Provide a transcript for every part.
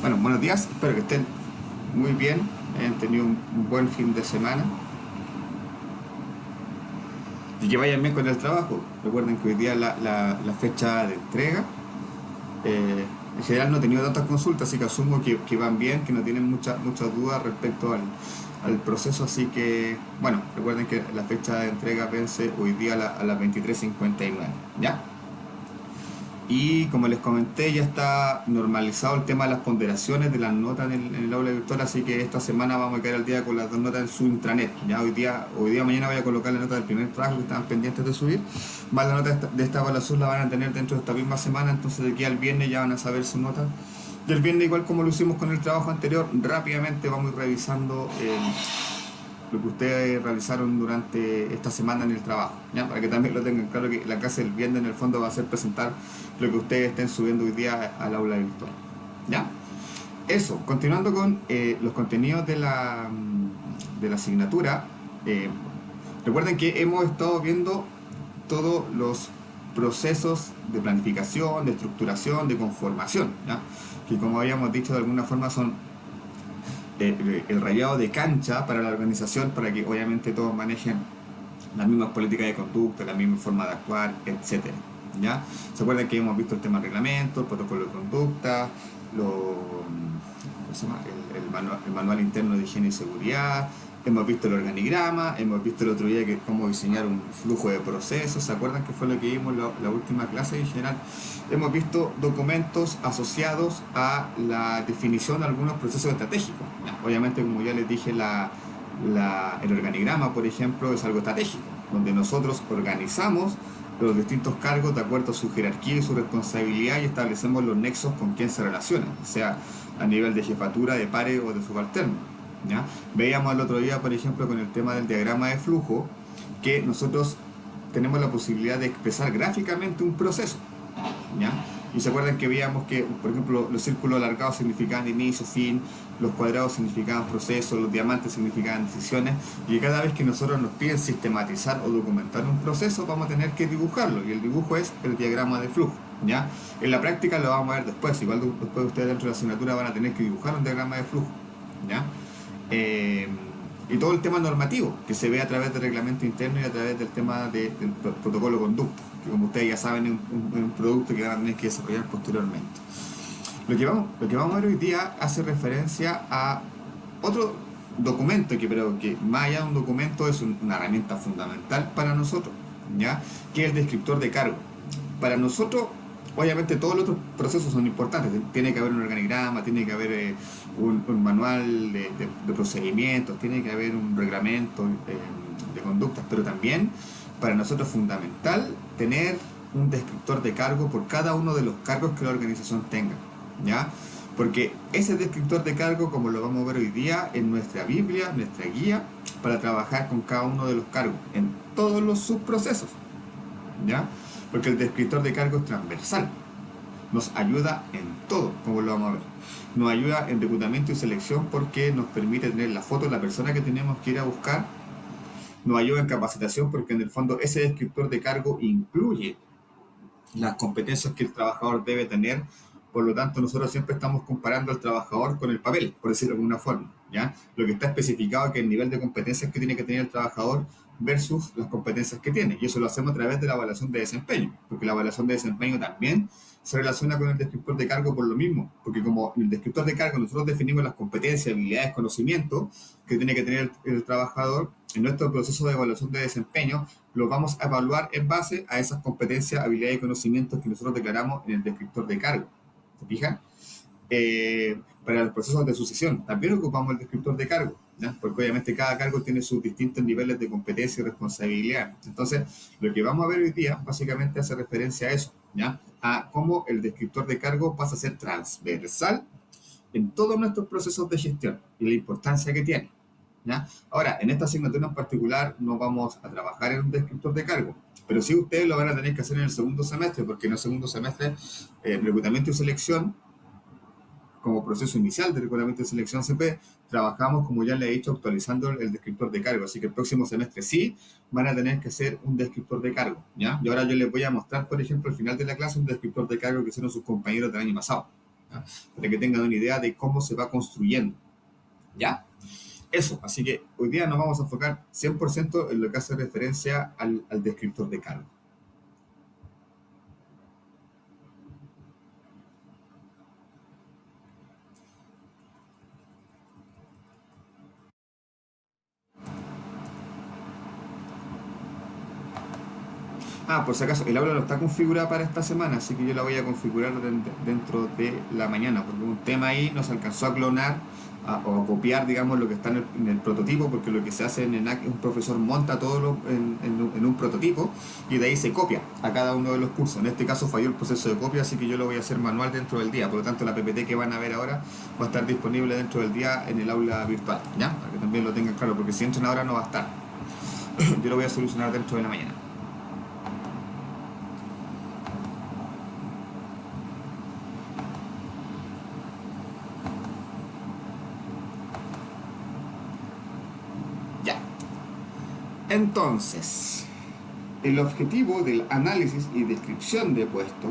Bueno, buenos días, espero que estén muy bien, hayan tenido un buen fin de semana y que vayan bien con el trabajo. Recuerden que hoy día es la fecha de entrega. En general no he tenido tantas consultas, así que asumo que van bien, que no tienen muchas dudas respecto al proceso, así que, bueno, recuerden que la fecha de entrega vence hoy día a las 23:59, ¿ya? Y como les comenté, ya está normalizado el tema de las ponderaciones de las notas en el aula virtual, así que esta semana vamos a quedar al día con las dos notas en su intranet. Ya hoy día mañana voy a colocar la nota del primer trabajo que estaban pendientes de subir, más la nota de esta evaluación la van a tener dentro de esta misma semana, entonces de aquí al viernes ya van a saber su nota. Y el viernes, igual como lo hicimos con el trabajo anterior, rápidamente vamos a ir revisando lo que ustedes realizaron durante esta semana en el trabajo, ¿ya? Para que también lo tengan claro, que la clase del viernes en el fondo va a ser presentar lo que ustedes estén subiendo hoy día al aula virtual, ¿ya? Eso, continuando con los contenidos de la asignatura, eh, recuerden que hemos estado viendo todos los procesos de planificación, de estructuración, de conformación, ¿ya? Que como habíamos dicho de alguna forma son el rayado de cancha para la organización, para que obviamente todos manejen las mismas políticas de conducta, la misma forma de actuar, etcétera. ¿Ya? ¿Se acuerdan que hemos visto el tema reglamento, el protocolo de conducta, ¿cómo se llama? El manual interno de higiene y seguridad? Hemos visto el organigrama, hemos visto el otro día cómo diseñar un flujo de procesos. ¿Se acuerdan que fue lo que vimos la última clase en general? Hemos visto documentos asociados a la definición de algunos procesos estratégicos. Obviamente, como ya les dije, el organigrama, por ejemplo, es algo estratégico, donde nosotros organizamos los distintos cargos de acuerdo a su jerarquía y su responsabilidad y establecemos los nexos con quién se relacionan, sea a nivel de jefatura, de pares o de subalterno, ¿ya? Veíamos el otro día, por ejemplo, con el tema del diagrama de flujo, que nosotros tenemos la posibilidad de expresar gráficamente un proceso, ¿ya? Y se acuerdan que veíamos que, por ejemplo, los círculos alargados significaban inicio, fin, los cuadrados significaban procesos, los diamantes significaban decisiones, y cada vez que nosotros nos piden sistematizar o documentar un proceso, vamos a tener que dibujarlo, y el dibujo es el diagrama de flujo, ¿ya? En la práctica lo vamos a ver después, igual después ustedes dentro de la asignatura van a tener que dibujar un diagrama de flujo, ¿ya? Eh, y todo el tema normativo, que se ve a través del reglamento interno y a través del tema del protocolo de conducta, que como ustedes ya saben es un producto que van a tener que desarrollar posteriormente. Lo que vamos a ver hoy día hace referencia a otro documento pero que más allá de un documento es una herramienta fundamental para nosotros, ¿ya? Que es el descriptor de cargo. Para nosotros, obviamente todos los otros procesos son importantes, tiene que haber un organigrama, tiene que haber un manual de procedimientos, tiene que haber un reglamento de conductas, pero también para nosotros es fundamental tener un descriptor de cargo por cada uno de los cargos que la organización tenga, ¿ya? Porque ese descriptor de cargo, como lo vamos a ver hoy día, en nuestra Biblia, nuestra guía, para trabajar con cada uno de los cargos, en todos los subprocesos, ¿ya? Porque el descriptor de cargo es transversal, nos ayuda en todo, como lo vamos a ver. Nos ayuda en reclutamiento y selección porque nos permite tener la foto de la persona que tenemos que ir a buscar. Nos ayuda en capacitación porque en el fondo ese descriptor de cargo incluye las competencias que el trabajador debe tener. Por lo tanto, nosotros siempre estamos comparando al trabajador con el papel, por decirlo de alguna forma, ¿ya? Lo que está especificado es que el nivel de competencias que tiene que tener el trabajador versus las competencias que tiene. Y eso lo hacemos a través de la evaluación de desempeño, porque la evaluación de desempeño también se relaciona con el descriptor de cargo por lo mismo, porque como en el descriptor de cargo nosotros definimos las competencias, habilidades, conocimientos que tiene que tener el trabajador, en nuestro proceso de evaluación de desempeño lo vamos a evaluar en base a esas competencias, habilidades y conocimientos que nosotros declaramos en el descriptor de cargo. ¿Se fijan? Para los procesos de sucesión también ocupamos el descriptor de cargo, ¿ya? Porque obviamente cada cargo tiene sus distintos niveles de competencia y responsabilidad. Entonces, lo que vamos a ver hoy día básicamente hace referencia a eso, ¿ya? A cómo el descriptor de cargo pasa a ser transversal en todos nuestros procesos de gestión y la importancia que tiene, ¿ya? Ahora, en esta asignatura en particular no vamos a trabajar en un descriptor de cargo, pero sí ustedes lo van a tener que hacer en el segundo semestre, porque en el segundo semestre, reclutamiento y selección, como proceso inicial de reclutamiento y selección CP, trabajamos, como ya le he dicho, actualizando el descriptor de cargo. Así que el próximo semestre sí van a tener que hacer un descriptor de cargo, ¿ya? Y ahora yo les voy a mostrar, por ejemplo, al final de la clase, un descriptor de cargo que hicieron sus compañeros del año pasado. ¿ya? Para que tengan una idea de cómo se va construyendo. ¿Ya? Eso, así que hoy día nos vamos a enfocar 100% en lo que hace referencia al descriptor de cargo. Por si acaso, el aula no está configurada para esta semana, así que yo la voy a configurar dentro de la mañana, porque un tema ahí nos alcanzó a clonar o a copiar, digamos, lo que está en el prototipo, porque lo que se hace en ENAC es un profesor monta todo en un prototipo y de ahí se copia a cada uno de los cursos. En este caso falló el proceso de copia, así que yo lo voy a hacer manual dentro del día. Por lo tanto, la PPT que van a ver ahora va a estar disponible dentro del día en el aula virtual, ¿ya? Para que también lo tengan claro, porque si entran ahora no va a estar. Yo lo voy a solucionar dentro de la mañana. Ya. Entonces, el objetivo del análisis y descripción de puestos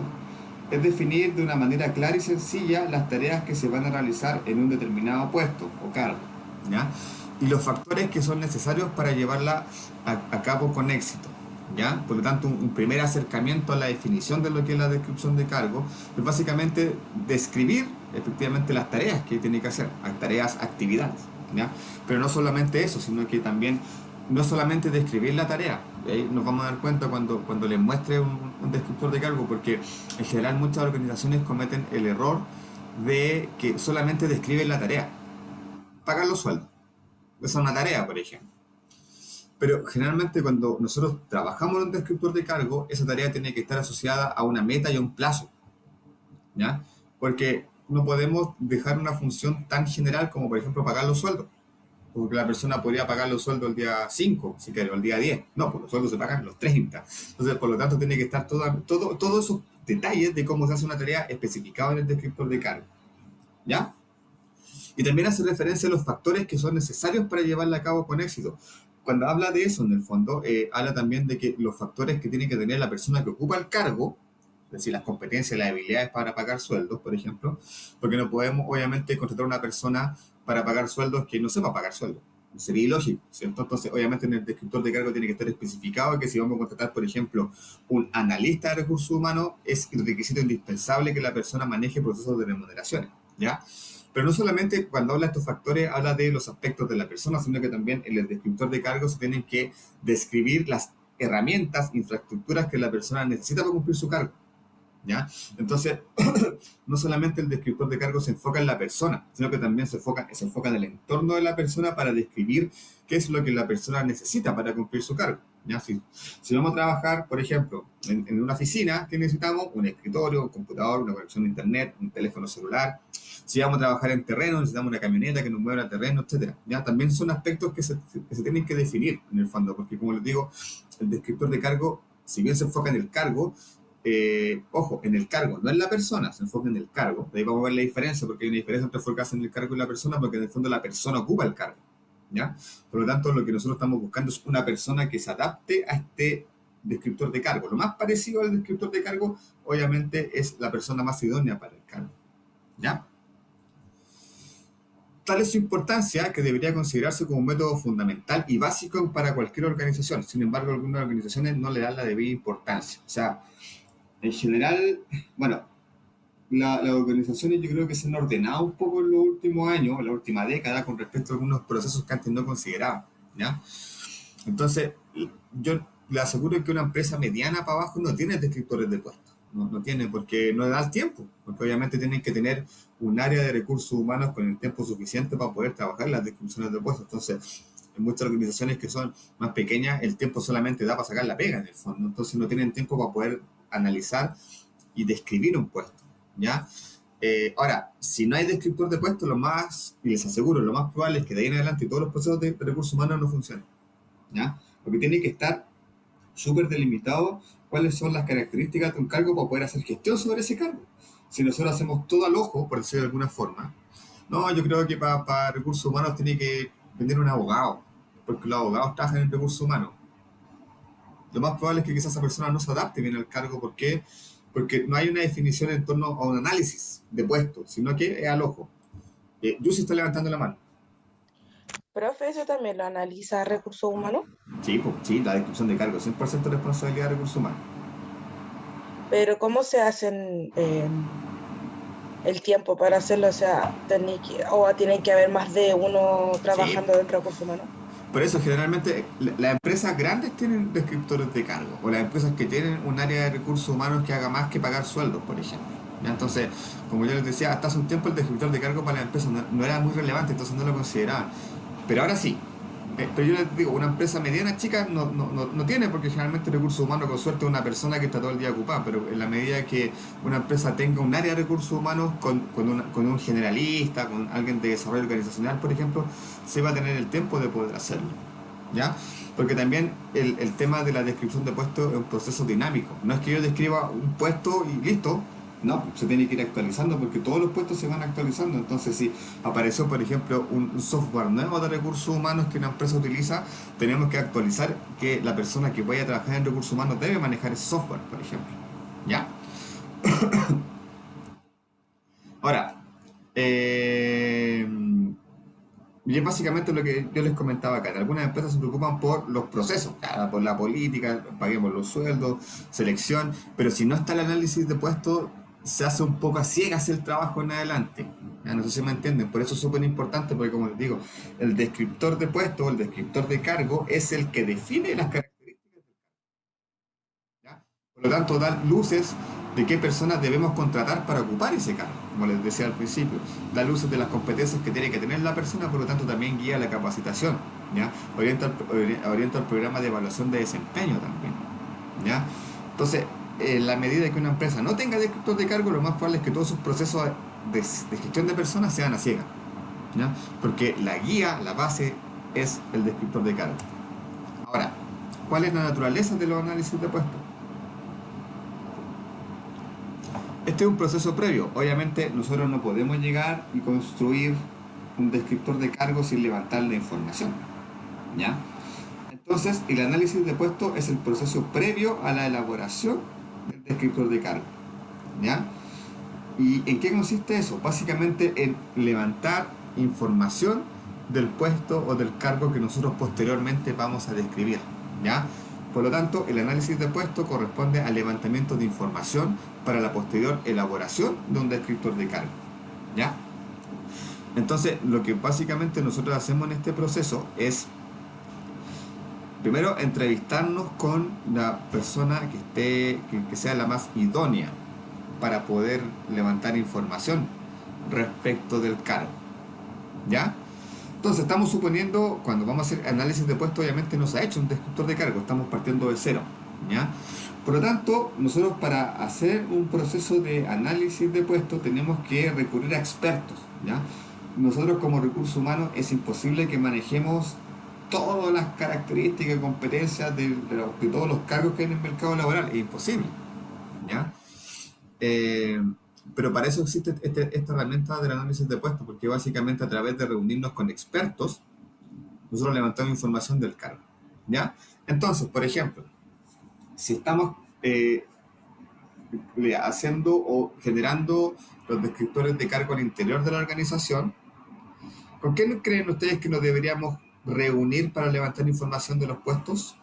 es definir de una manera clara y sencilla las tareas que se van a realizar en un determinado puesto o cargo, ¿ya? Y los factores que son necesarios para llevarla a cabo con éxito, ¿ya? Por lo tanto, un primer acercamiento a la definición de lo que es la descripción de cargo es básicamente describir efectivamente las tareas que tiene que hacer, tareas, actividades, ¿ya? Pero no solamente eso, sino que también no solamente describir la tarea. Ahí nos vamos a dar cuenta cuando les muestre un descriptor de cargo, porque en general muchas organizaciones cometen el error de que solamente describen la tarea. Pagan los sueldos. Esa es una tarea, por ejemplo. Pero generalmente cuando nosotros trabajamos en un descriptor de cargo, esa tarea tiene que estar asociada a una meta y a un plazo, ¿ya? Porque no podemos dejar una función tan general como, por ejemplo, pagar los sueldos. Porque la persona podría pagar los sueldos el día 5 si quiere, o el día 10. No, pues los sueldos se pagan los 30. Entonces, por lo tanto, tiene que estar todos esos detalles de cómo se hace una tarea especificado en el descriptor de cargo, ¿ya? Y también hace referencia a los factores que son necesarios para llevarla a cabo con éxito. Cuando habla de eso, en el fondo, habla también de que los factores que tiene que tener la persona que ocupa el cargo, es decir, las competencias y las habilidades para pagar sueldos, por ejemplo, porque no podemos, obviamente, contratar a una persona para pagar sueldos que no sepa pagar sueldos. Sería ilógico, ¿cierto? Entonces, obviamente, en el descriptor de cargo tiene que estar especificado que si vamos a contratar, por ejemplo, un analista de recursos humanos, es el requisito indispensable que la persona maneje procesos de remuneraciones, ¿ya? Pero no solamente cuando habla de estos factores habla de los aspectos de la persona, sino que también en el descriptor de cargo se tienen que describir las herramientas, infraestructuras que la persona necesita para cumplir su cargo, ¿ya? Entonces, no solamente el descriptor de cargo se enfoca en la persona, sino que también se enfoca en el entorno de la persona para describir qué es lo que la persona necesita para cumplir su cargo, ¿ya? Si vamos a trabajar, por ejemplo, en una oficina, ¿qué necesitamos? Un escritorio, un computador, una conexión a internet, un teléfono celular. Si vamos a trabajar en terreno, necesitamos una camioneta que nos mueva el terreno, etcétera. ¿Ya? También son aspectos que se tienen que definir en el fondo, porque como les digo, el descriptor de cargo, si bien se enfoca en el cargo, ojo, en el cargo, no en la persona, se enfoca en el cargo. De ahí vamos a ver la diferencia, porque hay una diferencia entre enfocarse en el cargo y la persona, porque en el fondo la persona ocupa el cargo, ¿ya? Por lo tanto, lo que nosotros estamos buscando es una persona que se adapte a este descriptor de cargo. Lo más parecido al descriptor de cargo, obviamente, es la persona más idónea para el cargo, ¿ya? Tal es su importancia que debería considerarse como un método fundamental y básico para cualquier organización. Sin embargo, algunas organizaciones no le dan la debida importancia. O sea, en general, bueno, las organizaciones yo creo que se han ordenado un poco en los últimos años, en la última década, con respecto a algunos procesos que antes no consideraban, ¿ya? Entonces, yo le aseguro que una empresa mediana para abajo no tiene descriptores de puestos. No tiene, porque no da el tiempo. Porque obviamente tienen que tener un área de recursos humanos con el tiempo suficiente para poder trabajar las descripciones de puestos. Entonces, en muchas organizaciones que son más pequeñas, el tiempo solamente da para sacar la pega en el fondo. Entonces, no tienen tiempo para poder analizar y describir un puesto, ¿ya? Ahora, si no hay descriptor de puesto, y les aseguro, lo más probable es que de ahí en adelante todos los procesos de recursos humanos no funcionen, ¿ya? Porque tiene que estar súper delimitado cuáles son las características de un cargo para poder hacer gestión sobre ese cargo. Si nosotros hacemos todo al ojo, por decirlo de alguna forma, no, yo creo que para recursos humanos tiene que venir un abogado, porque los abogados trabajan en recursos humanos. Lo más probable es que quizás esa persona no se adapte bien al cargo. ¿Por qué? porque no hay una definición en torno a un análisis de puesto, sino que es al ojo. Yusi está levantando la mano. Profe, eso también lo analiza recursos humanos, Sí, pues, sí, la descripción de cargo, 100% responsabilidad de recursos humanos. pero ¿cómo se hacen el tiempo para hacerlo? O sea, o tienen que haber más de uno Sí, trabajando dentro de recursos humanos. por eso generalmente las empresas grandes tienen descriptores de cargo, o las empresas que tienen un área de recursos humanos que haga más que pagar sueldos, por ejemplo. ¿Ya? Entonces, como yo les decía, hasta hace un tiempo el descriptor de cargo para las empresas no era muy relevante, entonces no lo consideraban. Pero ahora sí. Pero yo les digo, una empresa mediana chica no tiene, porque generalmente recursos humanos con suerte es una persona que está todo el día ocupada, pero en la medida que una empresa tenga un área de recursos humanos con un generalista, con alguien de desarrollo organizacional, por ejemplo, se va a tener el tiempo de poder hacerlo. ¿Ya? Porque también el tema de la descripción de puestos es un proceso dinámico. No es que yo describa un puesto y listo. No, se tiene que ir actualizando porque todos los puestos se van actualizando. Entonces, si apareció, por ejemplo, un software nuevo de recursos humanos que una empresa utiliza, tenemos que actualizar que la persona que vaya a trabajar en recursos humanos debe manejar ese software, por ejemplo. ¿Ya? Ahora, eh, y es básicamente lo que yo les comentaba acá. Algunas empresas se preocupan por los procesos, claro, por la política, paguemos los sueldos, selección, pero si no está el análisis de puestos, se hace un poco a ciegas el trabajo en adelante. Ya, no sé si me entienden, por eso es súper importante, porque como les digo, el descriptor de puesto, el descriptor de cargo, es el que define las características. ¿Ya? Por lo tanto, da luces de qué personas debemos contratar para ocupar ese cargo, como les decía al principio. Da luces de las competencias que tiene que tener la persona, por lo tanto también guía la capacitación. ¿Ya? Orienta el programa de evaluación de desempeño también. ¿Ya? Entonces, en la medida que una empresa no tenga descriptor de cargo, lo más probable es que todos sus procesos de gestión de personas sean a ciegas. ¿Ya? Porque la guía, la base, es el descriptor de cargo. Ahora, ¿cuál es la naturaleza de los análisis de puestos? Este es un proceso previo. Obviamente nosotros no podemos llegar y construir un descriptor de cargo sin levantar la información. ¿Ya? Entonces, el análisis de puesto es el proceso previo a la elaboración del descriptor de cargo. ¿Ya? ¿Y en qué consiste eso? Básicamente en levantar información del puesto o del cargo que nosotros posteriormente vamos a describir. ¿Ya? Por lo tanto, el análisis de puesto corresponde al levantamiento de información para la posterior elaboración de un descriptor de cargo. ¿Ya? Entonces, lo que básicamente nosotros hacemos en este proceso es, primero, entrevistarnos con la persona que sea la más idónea para poder levantar información respecto del cargo. ¿Ya? Entonces, estamos suponiendo, cuando vamos a hacer análisis de puesto, obviamente no se ha hecho un descriptor de cargo, estamos partiendo de cero. ¿Ya? Por lo tanto, nosotros para hacer un proceso de análisis de puesto tenemos que recurrir a expertos. ¿Ya? Nosotros como recursos humanos es imposible que manejemos todas las características y competencias de todos los cargos que hay en el mercado laboral, es imposible. ¿Ya? Eh, pero para eso existe esta herramienta del análisis de puestos, porque básicamente a través de reunirnos con expertos, nosotros levantamos información del cargo. ¿Ya? Entonces, por ejemplo, si estamos haciendo o generando los descriptores de cargo al interior de la organización, ¿con qué creen ustedes que nos deberíamos reunir para levantar información de los puestos?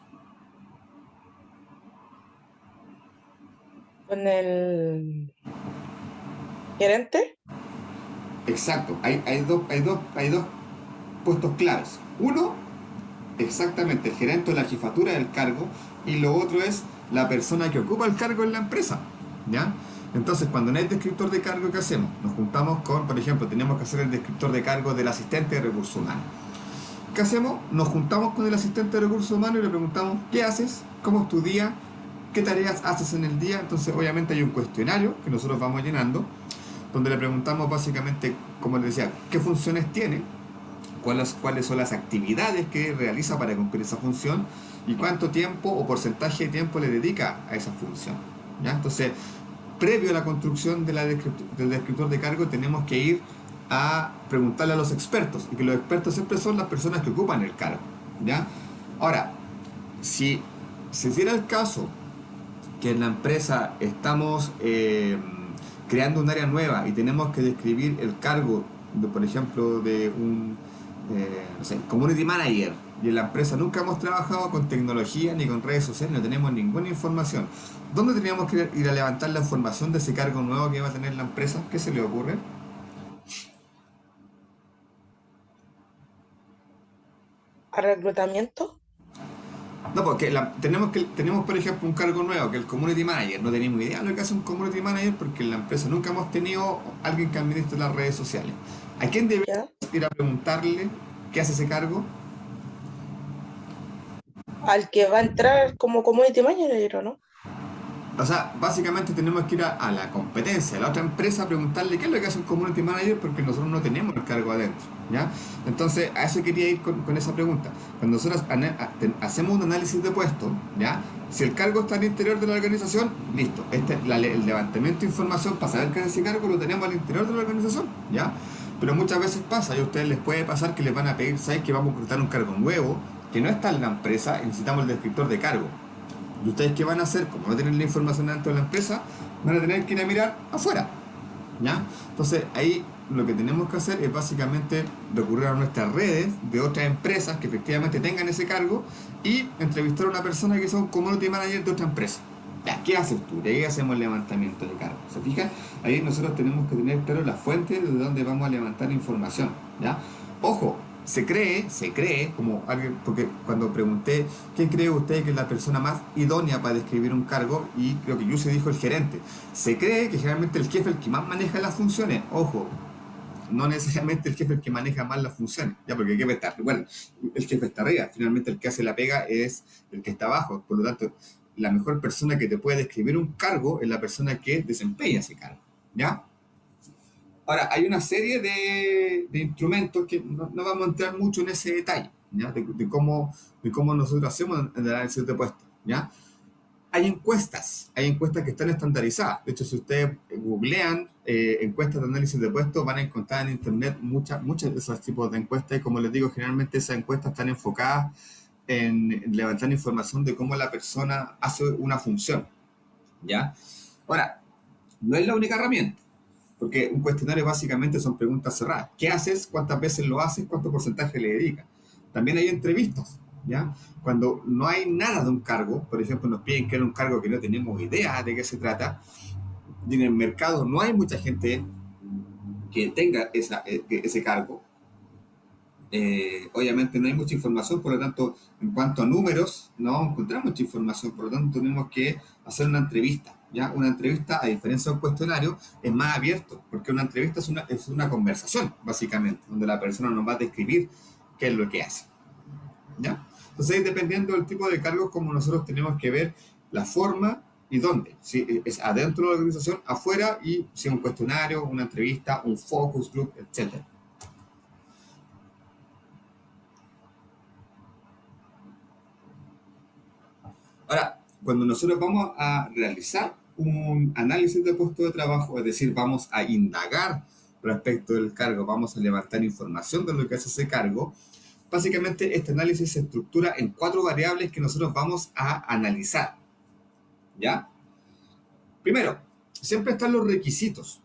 Con el gerente. Exacto, hay dos puestos claves. Uno, exactamente, el gerente o la jefatura del cargo, y lo otro es la persona que ocupa el cargo en la empresa. ¿Ya? Entonces, cuando no hay descriptor de cargo, ¿qué hacemos? Nos juntamos con, por ejemplo, tenemos que hacer el descriptor de cargo del asistente de recursos humanos. ¿Qué hacemos? Nos juntamos con el asistente de recursos humanos y le preguntamos, ¿qué haces? ¿Cómo es tu día? ¿Qué tareas haces en el día? Entonces, obviamente hay un cuestionario que nosotros vamos llenando, donde le preguntamos básicamente, como les decía, qué funciones tiene, cuáles son las actividades que realiza para cumplir esa función y cuánto tiempo o porcentaje de tiempo le dedica a esa función. ¿Ya? Entonces, previo a la construcción del descriptor de cargo, tenemos que ir a preguntarle a los expertos, y que los expertos siempre son las personas que ocupan el cargo. ¿Ya? Ahora, si se diera el caso que en la empresa estamos creando un área nueva y tenemos que describir el cargo, por ejemplo, de un no sé, community manager, y en la empresa nunca hemos trabajado con tecnología ni con redes sociales, no tenemos ninguna información. ¿Dónde teníamos que ir a levantar la información de ese cargo nuevo que va a tener la empresa? ¿Qué se le ocurre? ¿A reclutamiento? No, porque tenemos, por ejemplo, un cargo nuevo, que es el community manager. No tenemos idea de lo que hace un community manager porque en la empresa nunca hemos tenido alguien que administre las redes sociales. ¿A quién debemos ¿Ya? ir a preguntarle qué hace ese cargo? Al que va a entrar como community manager, ¿o no? O sea, básicamente tenemos que ir a la competencia, a la otra empresa, a preguntarle qué es lo que hace un community manager porque nosotros no tenemos el cargo adentro, ¿ya? Entonces, a eso quería ir con esa pregunta. Cuando nosotros hacemos un análisis de puesto, ¿ya? Si el cargo está al interior de la organización, listo. El levantamiento de información para saber qué es ese cargo lo tenemos al interior de la organización, ¿ya? Pero muchas veces pasa, y a ustedes les puede pasar que les van a pedir, ¿sabes? Que vamos a reclutar un cargo nuevo, que no está en la empresa y necesitamos el descriptor de cargo. ¿Y ustedes qué van a hacer? Como no tienen la información dentro de la empresa, van a tener que ir a mirar afuera, ¿ya? Entonces ahí lo que tenemos que hacer es básicamente recurrir a nuestras redes de otras empresas que efectivamente tengan ese cargo y entrevistar a una persona que sea un community manager de otra empresa. Ya, ¿qué haces tú? Y ahí hacemos el levantamiento de cargo. ¿Se fijan? Ahí nosotros tenemos que tener claro la fuente de donde vamos a levantar información, ¿ya? Ojo, se cree como alguien, porque cuando pregunté quién cree usted que es la persona más idónea para describir un cargo, y creo que Yuse dijo el gerente, se cree que generalmente el jefe es el que más maneja las funciones. Ojo, no necesariamente el jefe es el que maneja más las funciones, ya, porque el jefe está, bueno, el jefe está arriba, finalmente el que hace la pega es el que está abajo, por lo tanto, la mejor persona que te puede describir un cargo es la persona que desempeña ese cargo, ¿ya? Ahora, hay una serie de instrumentos que no vamos a entrar mucho en ese detalle, ¿ya? De cómo nosotros hacemos el análisis de puestos, ¿ya? Hay encuestas que están estandarizadas. De hecho, si ustedes googlean encuestas de análisis de puestos, van a encontrar en internet muchas de esos tipos de encuestas, y como les digo, generalmente esas encuestas están enfocadas en levantar información de cómo la persona hace una función, ¿ya? Ahora, no es la única herramienta, porque un cuestionario básicamente son preguntas cerradas. ¿Qué haces? ¿Cuántas veces lo haces? ¿Cuánto porcentaje le dedicas? También hay entrevistas, ¿ya? Cuando no hay nada de un cargo, por ejemplo, nos piden que era un cargo que no tenemos idea de qué se trata, y en el mercado no hay mucha gente que tenga ese cargo, obviamente no hay mucha información, por lo tanto, en cuanto a números, no encontramos mucha información, por lo tanto tenemos que hacer una entrevista, ¿ya? Una entrevista, a diferencia de un cuestionario, es más abierto, porque una entrevista es una conversación, básicamente, donde la persona nos va a describir qué es lo que hace, ¿ya? Entonces, dependiendo del tipo de cargos, como nosotros tenemos que ver la forma y dónde, si es adentro de la organización, afuera, y si es un cuestionario, una entrevista, un focus group, etcétera. Ahora, cuando nosotros vamos a realizar un análisis de puesto de trabajo, es decir, vamos a indagar respecto del cargo, vamos a levantar información de lo que hace ese cargo, básicamente este análisis se estructura en 4 variables que nosotros vamos a analizar, ¿ya? Primero, siempre están los requisitos.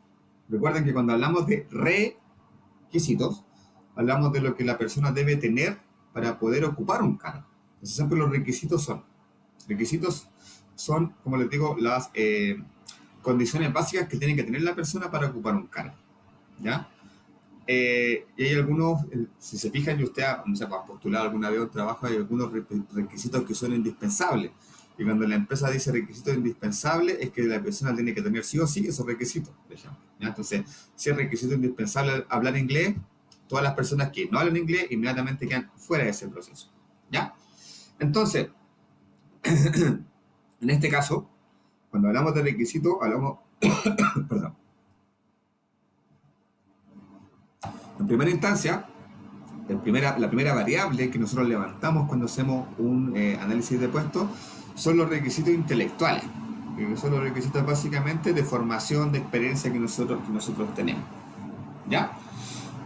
Recuerden que cuando hablamos de requisitos, hablamos de lo que la persona debe tener para poder ocupar un cargo. Entonces, siempre los requisitos son, como les digo, las condiciones básicas que tiene que tener la persona para ocupar un cargo, ¿ya? Y hay algunos, si se fijan, y usted no sé, ha postulado alguna vez un trabajo, hay algunos requisitos que son indispensables. Y cuando la empresa dice requisitos indispensables, es que la persona tiene que tener sí o sí esos requisitos, por ejemplo, ¿ya? Entonces, si es requisito indispensable hablar inglés, todas las personas que no hablan inglés inmediatamente quedan fuera de ese proceso, ¿ya? Entonces, en este caso, cuando hablamos de requisitos, hablamos, perdón, en primera instancia, la primera variable que nosotros levantamos cuando hacemos un análisis de puestos son los requisitos intelectuales, que son los requisitos básicamente de formación, de experiencia que nosotros tenemos, ¿ya?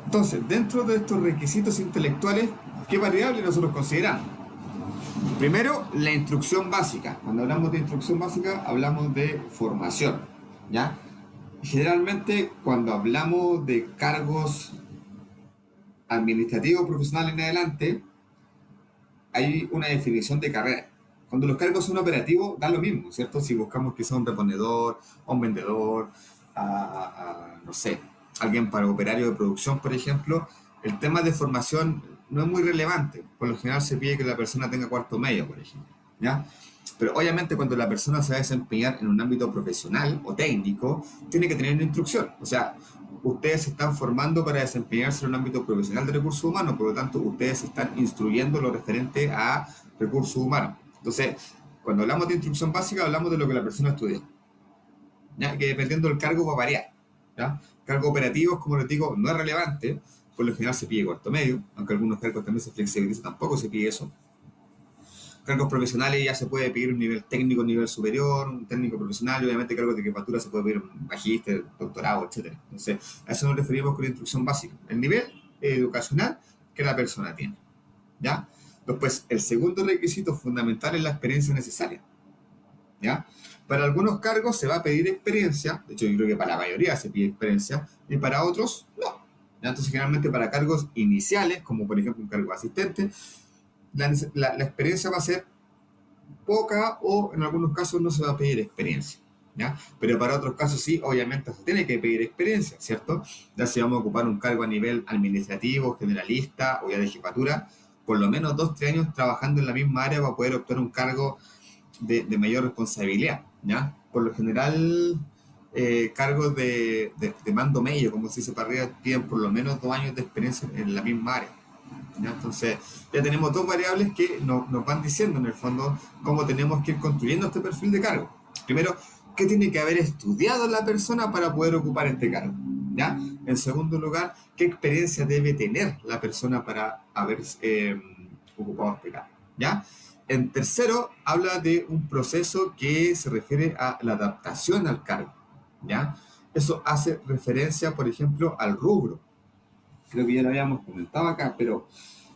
Entonces, dentro de estos requisitos intelectuales, ¿qué variable nosotros consideramos? Primero, la instrucción básica. Cuando hablamos de instrucción básica, hablamos de formación, ¿ya? Generalmente, cuando hablamos de cargos administrativos profesionales en adelante, hay una definición de carrera. Cuando los cargos son operativos, da lo mismo, ¿cierto? Si buscamos que sea un reponedor, un vendedor, no sé, alguien para operario de producción, por ejemplo, el tema de formación no es muy relevante. Por lo general se pide que la persona tenga cuarto medio, por ejemplo, ¿ya? Pero obviamente cuando la persona se va a desempeñar en un ámbito profesional o técnico, tiene que tener una instrucción. O sea, ustedes se están formando para desempeñarse en un ámbito profesional de recursos humanos, por lo tanto, ustedes se están instruyendo lo referente a recursos humanos. Entonces, cuando hablamos de instrucción básica, hablamos de lo que la persona estudia, ¿ya? Que dependiendo del cargo va a variar, ¿ya? Cargos operativos, como les digo, no es relevante, por lo general se pide cuarto medio, aunque algunos cargos también se flexibilizan, tampoco se pide eso. Cargos profesionales ya se puede pedir un nivel técnico, un nivel superior, un técnico profesional, y obviamente cargos de jefatura se puede pedir un magíster, doctorado, etc. Entonces, a eso nos referimos con la instrucción básica, el nivel educacional que la persona tiene, ¿ya? Después, el segundo requisito fundamental es la experiencia necesaria, ¿ya? Para algunos cargos se va a pedir experiencia, de hecho yo creo que para la mayoría se pide experiencia, y para otros no, ¿ya? Entonces, generalmente para cargos iniciales, como por ejemplo un cargo de asistente, la experiencia va a ser poca o en algunos casos no se va a pedir experiencia, ¿ya? Pero para otros casos sí, obviamente se tiene que pedir experiencia, ¿cierto? Ya si vamos a ocupar un cargo a nivel administrativo, generalista o ya de jefatura, por lo menos 2-3 años trabajando en la misma área para poder obtener un cargo de mayor responsabilidad, ¿ya? Por lo general, cargos de mando medio, como se dice para arriba, piden por lo menos 2 años de experiencia en la misma área, ¿ya? Entonces, ya tenemos dos variables que nos van diciendo en el fondo cómo tenemos que ir construyendo este perfil de cargo. Primero, ¿qué tiene que haber estudiado la persona para poder ocupar este cargo? ¿Ya? En segundo lugar, ¿qué experiencia debe tener la persona para haber ocupado este cargo? ¿Ya? En tercero, habla de un proceso que se refiere a la adaptación al cargo, ¿ya? Eso hace referencia, por ejemplo, al rubro. Creo que ya lo habíamos comentado acá, pero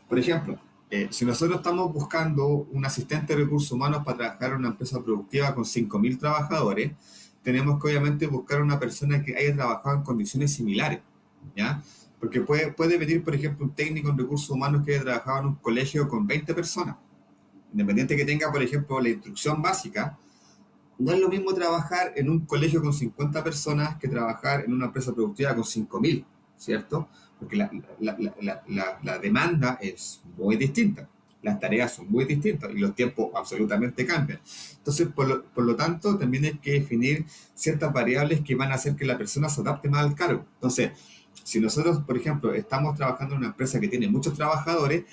por ejemplo, si nosotros estamos buscando un asistente de recursos humanos para trabajar en una empresa productiva con 5.000 trabajadores, tenemos que obviamente buscar una persona que haya trabajado en condiciones similares, ¿ya? Porque puede venir, por ejemplo, un técnico en recursos humanos que haya trabajado en un colegio con 20 personas. Independiente que tenga, por ejemplo, la instrucción básica, no es lo mismo trabajar en un colegio con 50 personas que trabajar en una empresa productiva con 5.000, ¿cierto? Porque la demanda es muy distinta, las tareas son muy distintas y los tiempos absolutamente cambian. Entonces, por lo tanto, también hay que definir ciertas variables que van a hacer que la persona se adapte más al cargo. Entonces, si nosotros, por ejemplo, estamos trabajando en una empresa que tiene muchos trabajadores,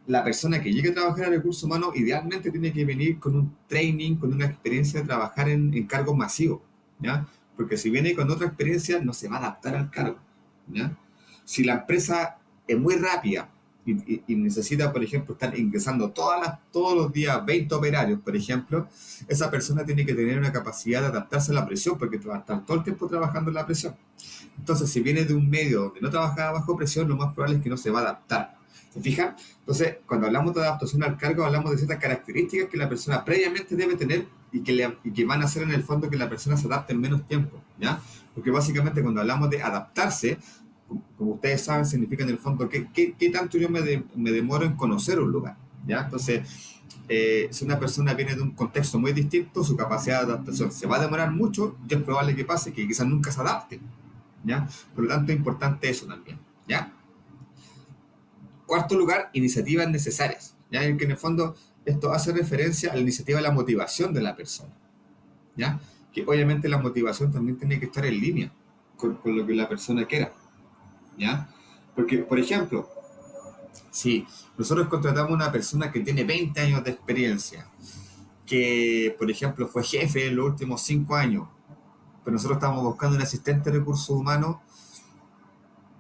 la persona que llegue a trabajar en recursos humanos idealmente tiene que venir con un training, con una experiencia de trabajar en cargos masivos, ¿ya? Porque si viene con otra experiencia no se va a adaptar al cargo, ¿ya? Si la empresa es muy rápida y necesita, por ejemplo, estar ingresando todos los días 20 operarios, por ejemplo, esa persona tiene que tener una capacidad de adaptarse a la presión porque va a estar todo el tiempo trabajando en la presión. Entonces, si viene de un medio donde no trabajaba bajo presión, lo más probable es que no se va a adaptar. ¿Se fijan? Entonces, cuando hablamos de adaptación al cargo, hablamos de ciertas características que la persona previamente debe tener y que van a hacer en el fondo que la persona se adapte en menos tiempo, ¿ya? Porque básicamente cuando hablamos de adaptarse, como ustedes saben, significa en el fondo qué tanto yo me demoro en conocer un lugar, ¿ya? Entonces, si una persona viene de un contexto muy distinto, su capacidad de adaptación se va a demorar mucho y es probable que pase que quizás nunca se adapte, ¿ya? Por lo tanto, es importante eso también, ¿ya? Cuarto lugar, iniciativas necesarias, ¿ya? Que en el fondo esto hace referencia a la iniciativa de la motivación de la persona, ¿ya? Que obviamente la motivación también tiene que estar en línea con lo que la persona quiera, ¿ya? Porque, por ejemplo, si nosotros contratamos a una persona que tiene 20 años de experiencia, que, por ejemplo, fue jefe en los últimos 5 años, pero nosotros estamos buscando un asistente de recursos humanos,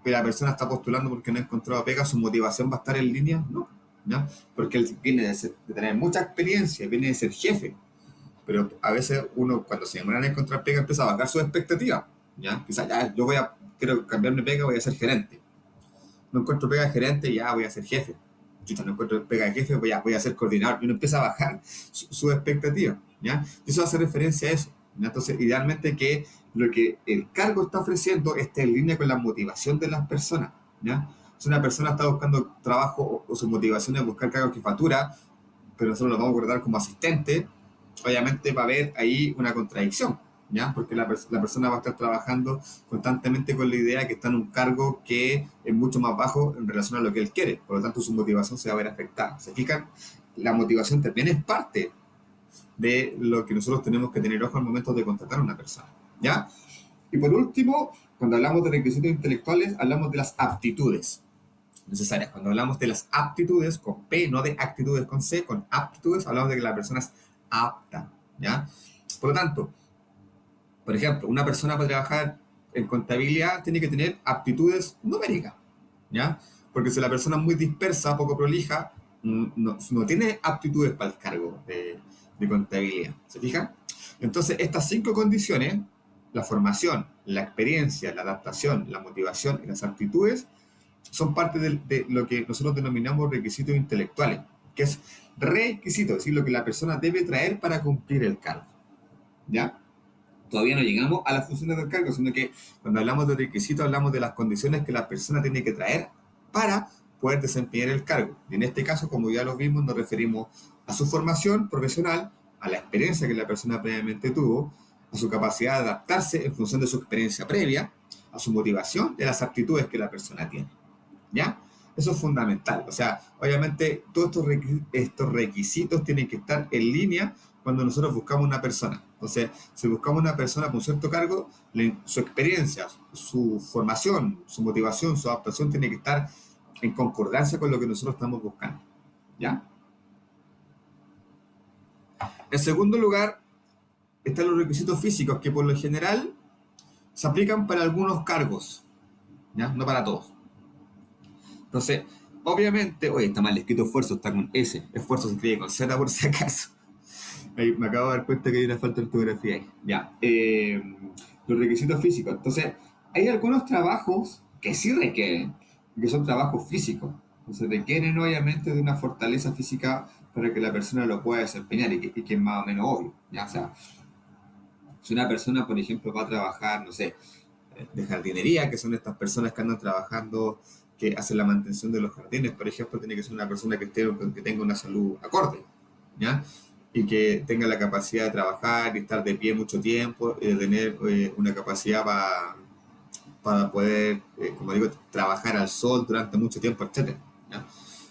que la persona está postulando porque no ha encontrado pega, su motivación va a estar en línea, no, ¿ya? Porque él viene de tener mucha experiencia, viene de ser jefe, pero a veces uno cuando se demoran a encontrar pega empieza a bajar sus expectativas, ¿ya? Quizás ya quiero cambiarme pega, voy a ser gerente. No encuentro pega de gerente, ya voy a ser jefe. chuta, no encuentro pega de jefe, voy a ser coordinador, y uno empieza a bajar su expectativa, ¿ya? Y eso hace referencia a eso, ¿ya? Entonces, idealmente que lo que el cargo está ofreciendo esté en línea con la motivación de las personas, ¿ya? Si una persona está buscando trabajo o su motivación es buscar cargo de jefatura, pero nosotros lo vamos a guardar como asistente, obviamente va a haber ahí una contradicción, ¿ya? Porque la persona va a estar trabajando constantemente con la idea que está en un cargo que es mucho más bajo en relación a lo que él quiere, por lo tanto su motivación se va a ver afectada. ¿Se fijan? La motivación también es parte de lo que nosotros tenemos que tener ojo al momento de contratar a una persona, ¿ya? Y por último, cuando hablamos de requisitos intelectuales, hablamos de las aptitudes necesarias. Cuando hablamos de las aptitudes con P, no de actitudes con C, con aptitudes, hablamos de que la persona es apta, ¿ya? Por lo tanto, por ejemplo, una persona para trabajar en contabilidad tiene que tener aptitudes numéricas, ¿ya? Porque si la persona es muy dispersa, poco prolija, no tiene aptitudes para el cargo de contabilidad, ¿se fijan? Entonces, estas 5 condiciones, la formación, la experiencia, la adaptación, la motivación y las aptitudes, son parte de lo que nosotros denominamos requisitos intelectuales, que es requisito, es decir, lo que la persona debe traer para cumplir el cargo, ¿ya? Todavía no llegamos a las funciones del cargo, sino que cuando hablamos de requisitos hablamos de las condiciones que la persona tiene que traer para poder desempeñar el cargo. Y en este caso, como ya lo vimos, nos referimos a su formación profesional, a la experiencia que la persona previamente tuvo, a su capacidad de adaptarse en función de su experiencia previa, a su motivación y a las aptitudes que la persona tiene, ¿ya? Eso es fundamental. O sea, obviamente todos estos requisitos tienen que estar en línea cuando nosotros buscamos una persona. Entonces, si buscamos una persona con cierto cargo, su experiencia, su formación, su motivación, su adaptación tiene que estar en concordancia con lo que nosotros estamos buscando, ¿ya? En segundo lugar, están los requisitos físicos que por lo general se aplican para algunos cargos, ¿ya? No para todos. Entonces, obviamente, oye, está mal escrito esfuerzo, está con S. Esfuerzo se escribe con Z por si acaso. Ahí me acabo de dar cuenta que hay una falta de ortografía ahí. Ya. Los requisitos físicos. Entonces, hay algunos trabajos que sí requieren, que son trabajos físicos. Entonces, requieren obviamente de una fortaleza física para que la persona lo pueda desempeñar y que es más o menos obvio. ¿Ya? O sea, si una persona, por ejemplo, va a trabajar, no sé, de jardinería, que son estas personas que andan trabajando, que hacen la mantención de los jardines, por ejemplo, tiene que ser una persona que tenga una salud acorde, ¿ya? Y que tenga la capacidad de trabajar y estar de pie mucho tiempo, y de tener una capacidad para poder, como digo, trabajar al sol durante mucho tiempo, etcétera, ¿ya?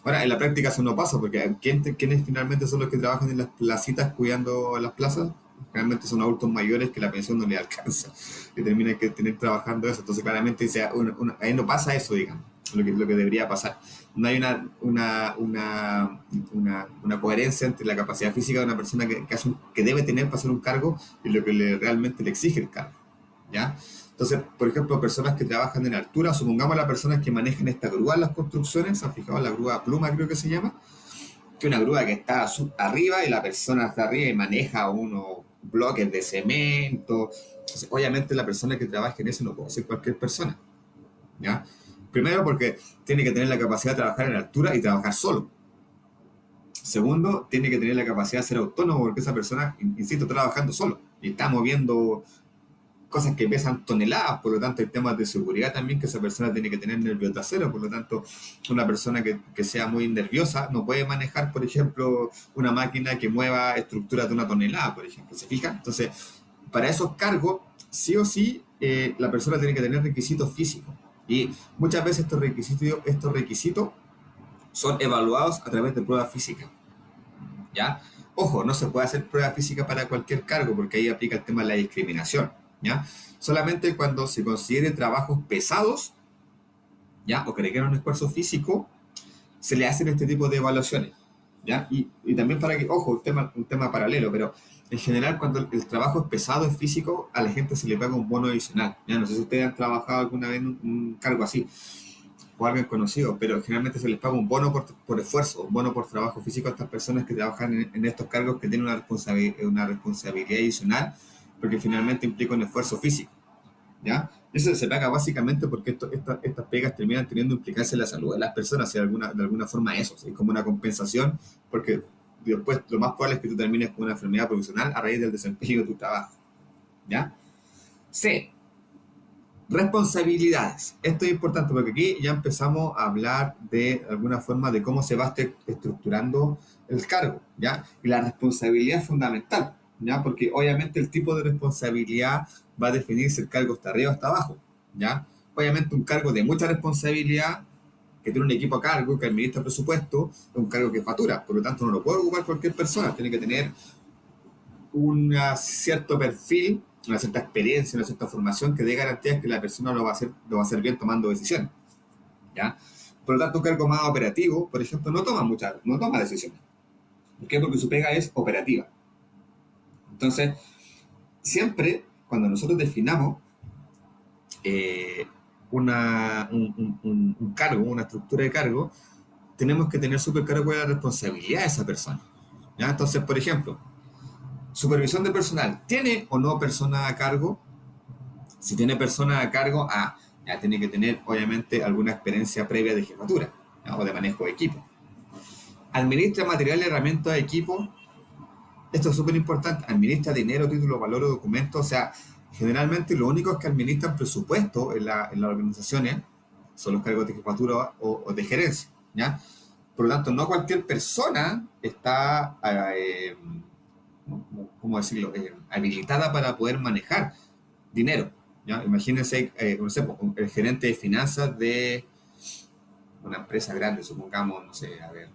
Ahora, en la práctica eso no pasa, porque ¿quiénes finalmente son los que trabajan en las placitas cuidando las plazas? Realmente son adultos mayores que la pensión no les alcanza y terminan que tener trabajando eso. Entonces, claramente ahí no pasa eso, digamos, lo que debería pasar. No hay una coherencia entre la capacidad física de una persona que debe tener para hacer un cargo y lo que realmente le exige el cargo, ¿ya? Entonces, por ejemplo, personas que trabajan en altura, supongamos las personas que manejan esta grúa en las construcciones, ¿se han fijado en la grúa pluma, creo que se llama? Que una grúa que está arriba y la persona está arriba y maneja unos bloques de cemento. Entonces, obviamente la persona que trabaja en eso no puede ser cualquier persona, ¿ya? Primero porque tiene que tener la capacidad de trabajar en altura y trabajar solo. Segundo, tiene que tener la capacidad de ser autónomo porque esa persona, insisto, está trabajando solo y está moviendo cosas que pesan toneladas, por lo tanto hay temas de seguridad también que esa persona tiene que tener nervio trasero, por lo tanto una persona que sea muy nerviosa no puede manejar, por ejemplo, una máquina que mueva estructuras de una tonelada, por ejemplo, ¿se fijan? Entonces, para esos cargos, sí o sí, la persona tiene que tener requisitos físicos y muchas veces estos requisitos son evaluados a través de pruebas físicas, ¿ya? Ojo, no se puede hacer prueba física para cualquier cargo porque ahí aplica el tema de la discriminación, ¿ya? Solamente cuando se consideren trabajos pesados, ¿ya? O que requieran un esfuerzo físico, se le hacen este tipo de evaluaciones, ¿ya? Y también para que, ojo, un tema paralelo, pero en general cuando el trabajo es pesado, es físico, a la gente se le paga un bono adicional, ¿ya? No sé si ustedes han trabajado alguna vez en un cargo así, o alguien conocido, pero generalmente se les paga un bono por esfuerzo, un bono por trabajo físico a estas personas que trabajan en estos cargos que tienen una responsabilidad adicional, porque finalmente implica un esfuerzo físico, ¿ya? Eso se paga básicamente porque estas pegas terminan teniendo implicancias en la salud de las personas, y de alguna forma eso, ¿sí? Es como una compensación, porque después lo más probable es que tú termines con una enfermedad profesional a raíz del desempeño de tu trabajo, ¿ya? C. Responsabilidades. Esto es importante porque aquí ya empezamos a hablar de alguna forma de cómo se va estructurando el cargo, ¿ya? Y la responsabilidad es fundamental, ¿ya? Porque obviamente el tipo de responsabilidad va a definir si el cargo está arriba o está abajo, ¿ya? Obviamente un cargo de mucha responsabilidad, que tiene un equipo a cargo, que administra presupuesto, es un cargo que factura, por lo tanto no lo puede ocupar cualquier persona, tiene que tener un cierto perfil, una cierta experiencia, una cierta formación que dé garantías que la persona lo va a hacer bien tomando decisiones, ¿ya? Por lo tanto, un cargo más operativo, por ejemplo, no toma decisiones. ¿Por qué? Porque su pega es operativa. Entonces, siempre cuando nosotros definamos un cargo, una estructura de cargo, tenemos que tener súper claro cuál es la responsabilidad de esa persona, ¿ya? Entonces, por ejemplo, supervisión de personal, ¿tiene o no persona a cargo? Si tiene persona a cargo, ya tiene que tener obviamente alguna experiencia previa de jefatura, ¿ya? O de manejo de equipo. Administra material, herramientas de equipo. Esto es súper importante. Administra dinero, título, valor o documentos. O sea, generalmente lo único que administran presupuesto en las organizaciones son los cargos de jefatura o de gerencia, ¿ya? Por lo tanto, no cualquier persona está, ¿cómo decirlo?, habilitada para poder manejar dinero, ¿ya? Imagínense, no sé, el gerente de finanzas de una empresa grande, supongamos, no sé, a ver,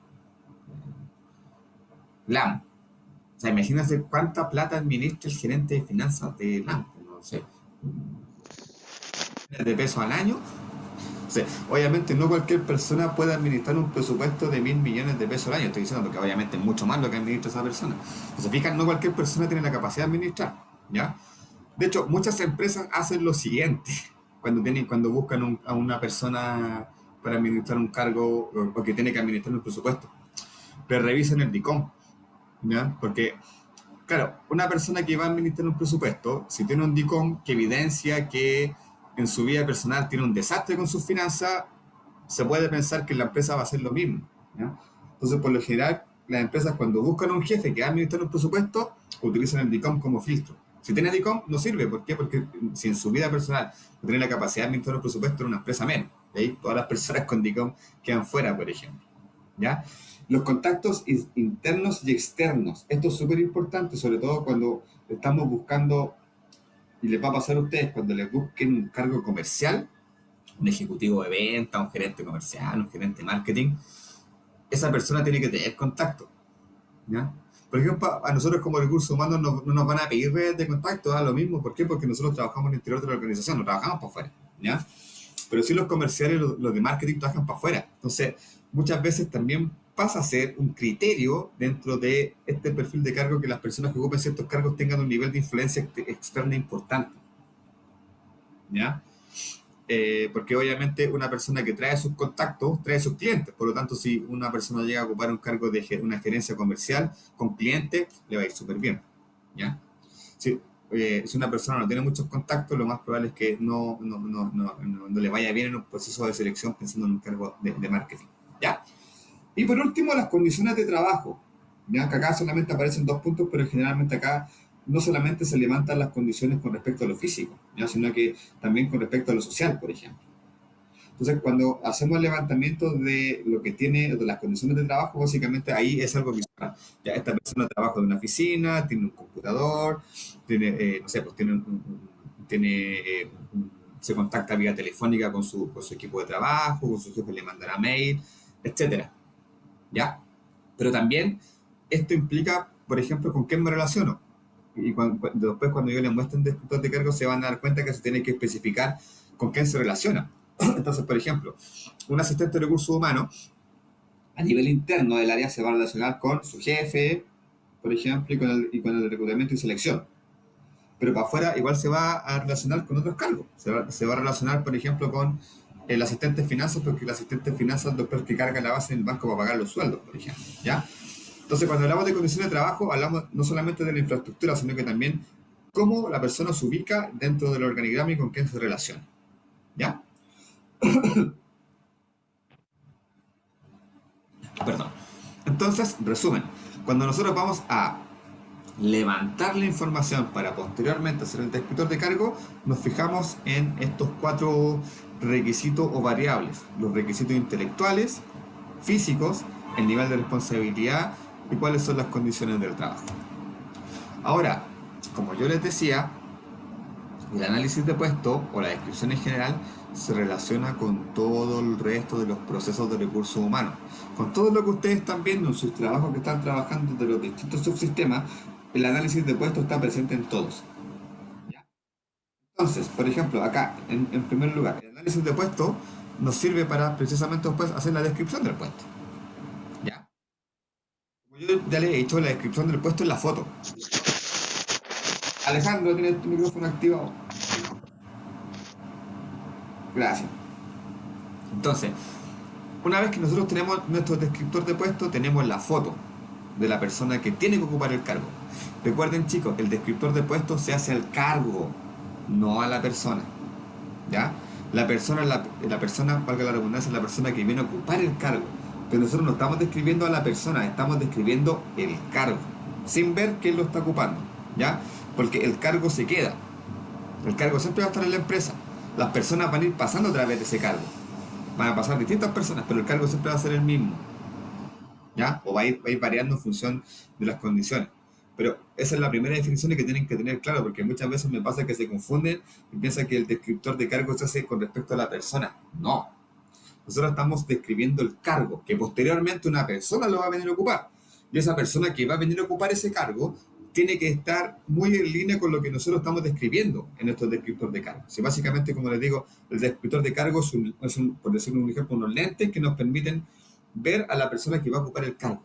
LAM. O sea, imagínense cuánta plata administra el gerente de finanzas de LAM, no sé, de pesos al año. O sea, obviamente no cualquier persona puede administrar un presupuesto de 1.000 millones de pesos al año, estoy diciendo, porque obviamente es mucho más lo que administra esa persona. O sea, fijan, no cualquier persona tiene la capacidad de administrar, ¿ya? De hecho, muchas empresas hacen lo siguiente cuando buscan a una persona para administrar un cargo o que tiene que administrar un presupuesto. Pero revisan el DICOM, ¿ya? Porque, claro, una persona que va a administrar un presupuesto, si tiene un DICOM que evidencia que en su vida personal tiene un desastre con sus finanzas, se puede pensar que la empresa va a hacer lo mismo, ¿ya? Entonces, por lo general, las empresas cuando buscan un jefe que va a administrar un presupuesto, utilizan el DICOM como filtro. Si tiene DICOM, no sirve. ¿Por qué? Porque si en su vida personal no tiene la capacidad de administrar un presupuesto en una empresa menos. ¿Sí? Todas las personas con DICOM quedan fuera, por ejemplo, ¿ya? Los contactos internos y externos. Esto es súper importante, sobre todo cuando estamos buscando, y les va a pasar a ustedes, cuando les busquen un cargo comercial, un ejecutivo de venta, un gerente comercial, un gerente de marketing, esa persona tiene que tener contacto, ¿ya? Por ejemplo, a nosotros como recursos humanos no nos van a pedir redes de contacto, lo mismo. ¿Por qué? Porque nosotros trabajamos en el interior de la organización, no trabajamos para afuera, ¿ya? Pero sí los comerciales, los de marketing trabajan para afuera. Entonces, muchas veces también pasa a ser un criterio dentro de este perfil de cargo que las personas que ocupen ciertos cargos tengan un nivel de influencia externa importante, ¿ya? Porque obviamente una persona que trae sus contactos trae sus clientes, por lo tanto si una persona llega a ocupar un cargo de una gerencia comercial con clientes, le va a ir súper bien, ¿ya? Si una persona no tiene muchos contactos, lo más probable es que no le vaya bien en un proceso de selección pensando en un cargo de marketing, ¿ya? Y por último, las condiciones de trabajo, ¿ya? Que acá solamente aparecen 2 puntos, pero generalmente acá no solamente se levantan las condiciones con respecto a lo físico, ¿ya? Sino que también con respecto a lo social, por ejemplo. Entonces, cuando hacemos el levantamiento de lo que tiene, de las condiciones de trabajo, básicamente ahí es algo visual. Ya esta persona trabaja en una oficina, tiene un computador, tiene, no sé, pues se contacta vía telefónica con su equipo de trabajo, con su jefe le mandará mail, etcétera, ¿ya? Pero también esto implica, por ejemplo, con quién me relaciono. Y después cuando yo les muestren descriptores de cargo se van a dar cuenta que se tiene que especificar con quién se relaciona. Entonces, por ejemplo, un asistente de recursos humanos a nivel interno del área se va a relacionar con su jefe, por ejemplo, y con el reclutamiento y selección. Pero para afuera igual se va a relacionar con otros cargos. Se va a relacionar, por ejemplo, con el asistente de finanzas, porque el asistente de finanzas es el doctor que carga la base en el banco para pagar los sueldos, por ejemplo, ¿ya? Entonces, cuando hablamos de condiciones de trabajo, hablamos no solamente de la infraestructura, sino que también cómo la persona se ubica dentro del organigrama y con quién se relaciona. ¿Ya? Perdón. Entonces, resumen, cuando nosotros vamos a levantar la información para posteriormente hacer el descriptor de cargo, nos fijamos en estos 4 requisitos o variables: los requisitos intelectuales, físicos, el nivel de responsabilidad y cuáles son las condiciones del trabajo. Ahora, como yo les decía, el análisis de puesto o la descripción en general se relaciona con todo el resto de los procesos de recursos humanos. Con todo lo que ustedes están viendo en sus trabajos que están trabajando de los distintos subsistemas, el análisis de puesto está presente en todos. ¿Ya? Entonces, por ejemplo, acá, en primer lugar, el análisis de puesto nos sirve para precisamente después hacer la descripción del puesto. ¿Ya? Como yo ya les he dicho, la descripción del puesto es la foto. Alejandro, ¿tienes tu micrófono activado? Gracias. Entonces, una vez que nosotros tenemos nuestro descriptor de puesto, tenemos la foto de la persona que tiene que ocupar el cargo. Recuerden, chicos, el descriptor de puesto se hace al cargo, no a la persona. ¿Ya? La persona, valga la redundancia, es la persona que viene a ocupar el cargo. Pero nosotros no estamos describiendo a la persona, estamos describiendo el cargo, sin ver quién lo está ocupando. ¿Ya? Porque el cargo se queda. El cargo siempre va a estar en la empresa. Las personas van a ir pasando a través de ese cargo. Van a pasar distintas personas, pero el cargo siempre va a ser el mismo. ¿Ya? O va a ir variando en función de las condiciones. Pero esa es la primera definición que tienen que tener claro, porque muchas veces me pasa que se confunden y piensan que el descriptor de cargo se hace con respecto a la persona. No. Nosotros estamos describiendo el cargo, que posteriormente una persona lo va a venir a ocupar. Y esa persona que va a venir a ocupar ese cargo tiene que estar muy en línea con lo que nosotros estamos describiendo en estos descriptores de cargo. Si básicamente, como les digo, el descriptor de cargo es por decirlo un ejemplo, unos lentes que nos permiten ver a la persona que va a ocupar el cargo.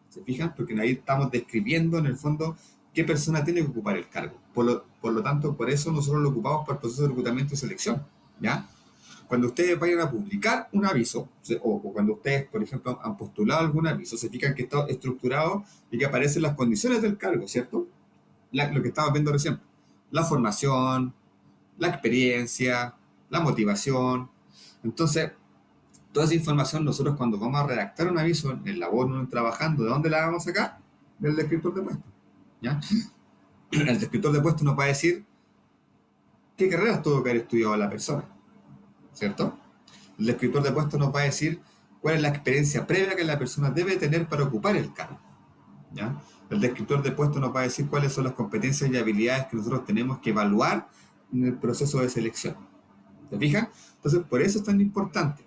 ¿Se fijan? Porque ahí estamos describiendo en el fondo qué persona tiene que ocupar el cargo. Por lo tanto, por eso nosotros lo ocupamos para el proceso de reclutamiento y selección. ¿Ya? Cuando ustedes vayan a publicar un aviso, o cuando ustedes, por ejemplo, han postulado algún aviso, se fijan que está estructurado y que aparecen las condiciones del cargo, ¿cierto? Lo que estábamos viendo recién. La formación, la experiencia, la motivación. Entonces, toda esa información nosotros cuando vamos a redactar un aviso en labor, trabajando, ¿de dónde la vamos a sacar? Del descriptor de puesto. ¿Ya? El descriptor de puesto nos va a decir qué carreras tuvo que haber estudiado la persona, ¿cierto? El descriptor de puesto nos va a decir cuál es la experiencia previa que la persona debe tener para ocupar el cargo. ¿Ya? El descriptor de puesto nos va a decir cuáles son las competencias y habilidades que nosotros tenemos que evaluar en el proceso de selección. ¿Se fijan? Entonces, por eso es tan importante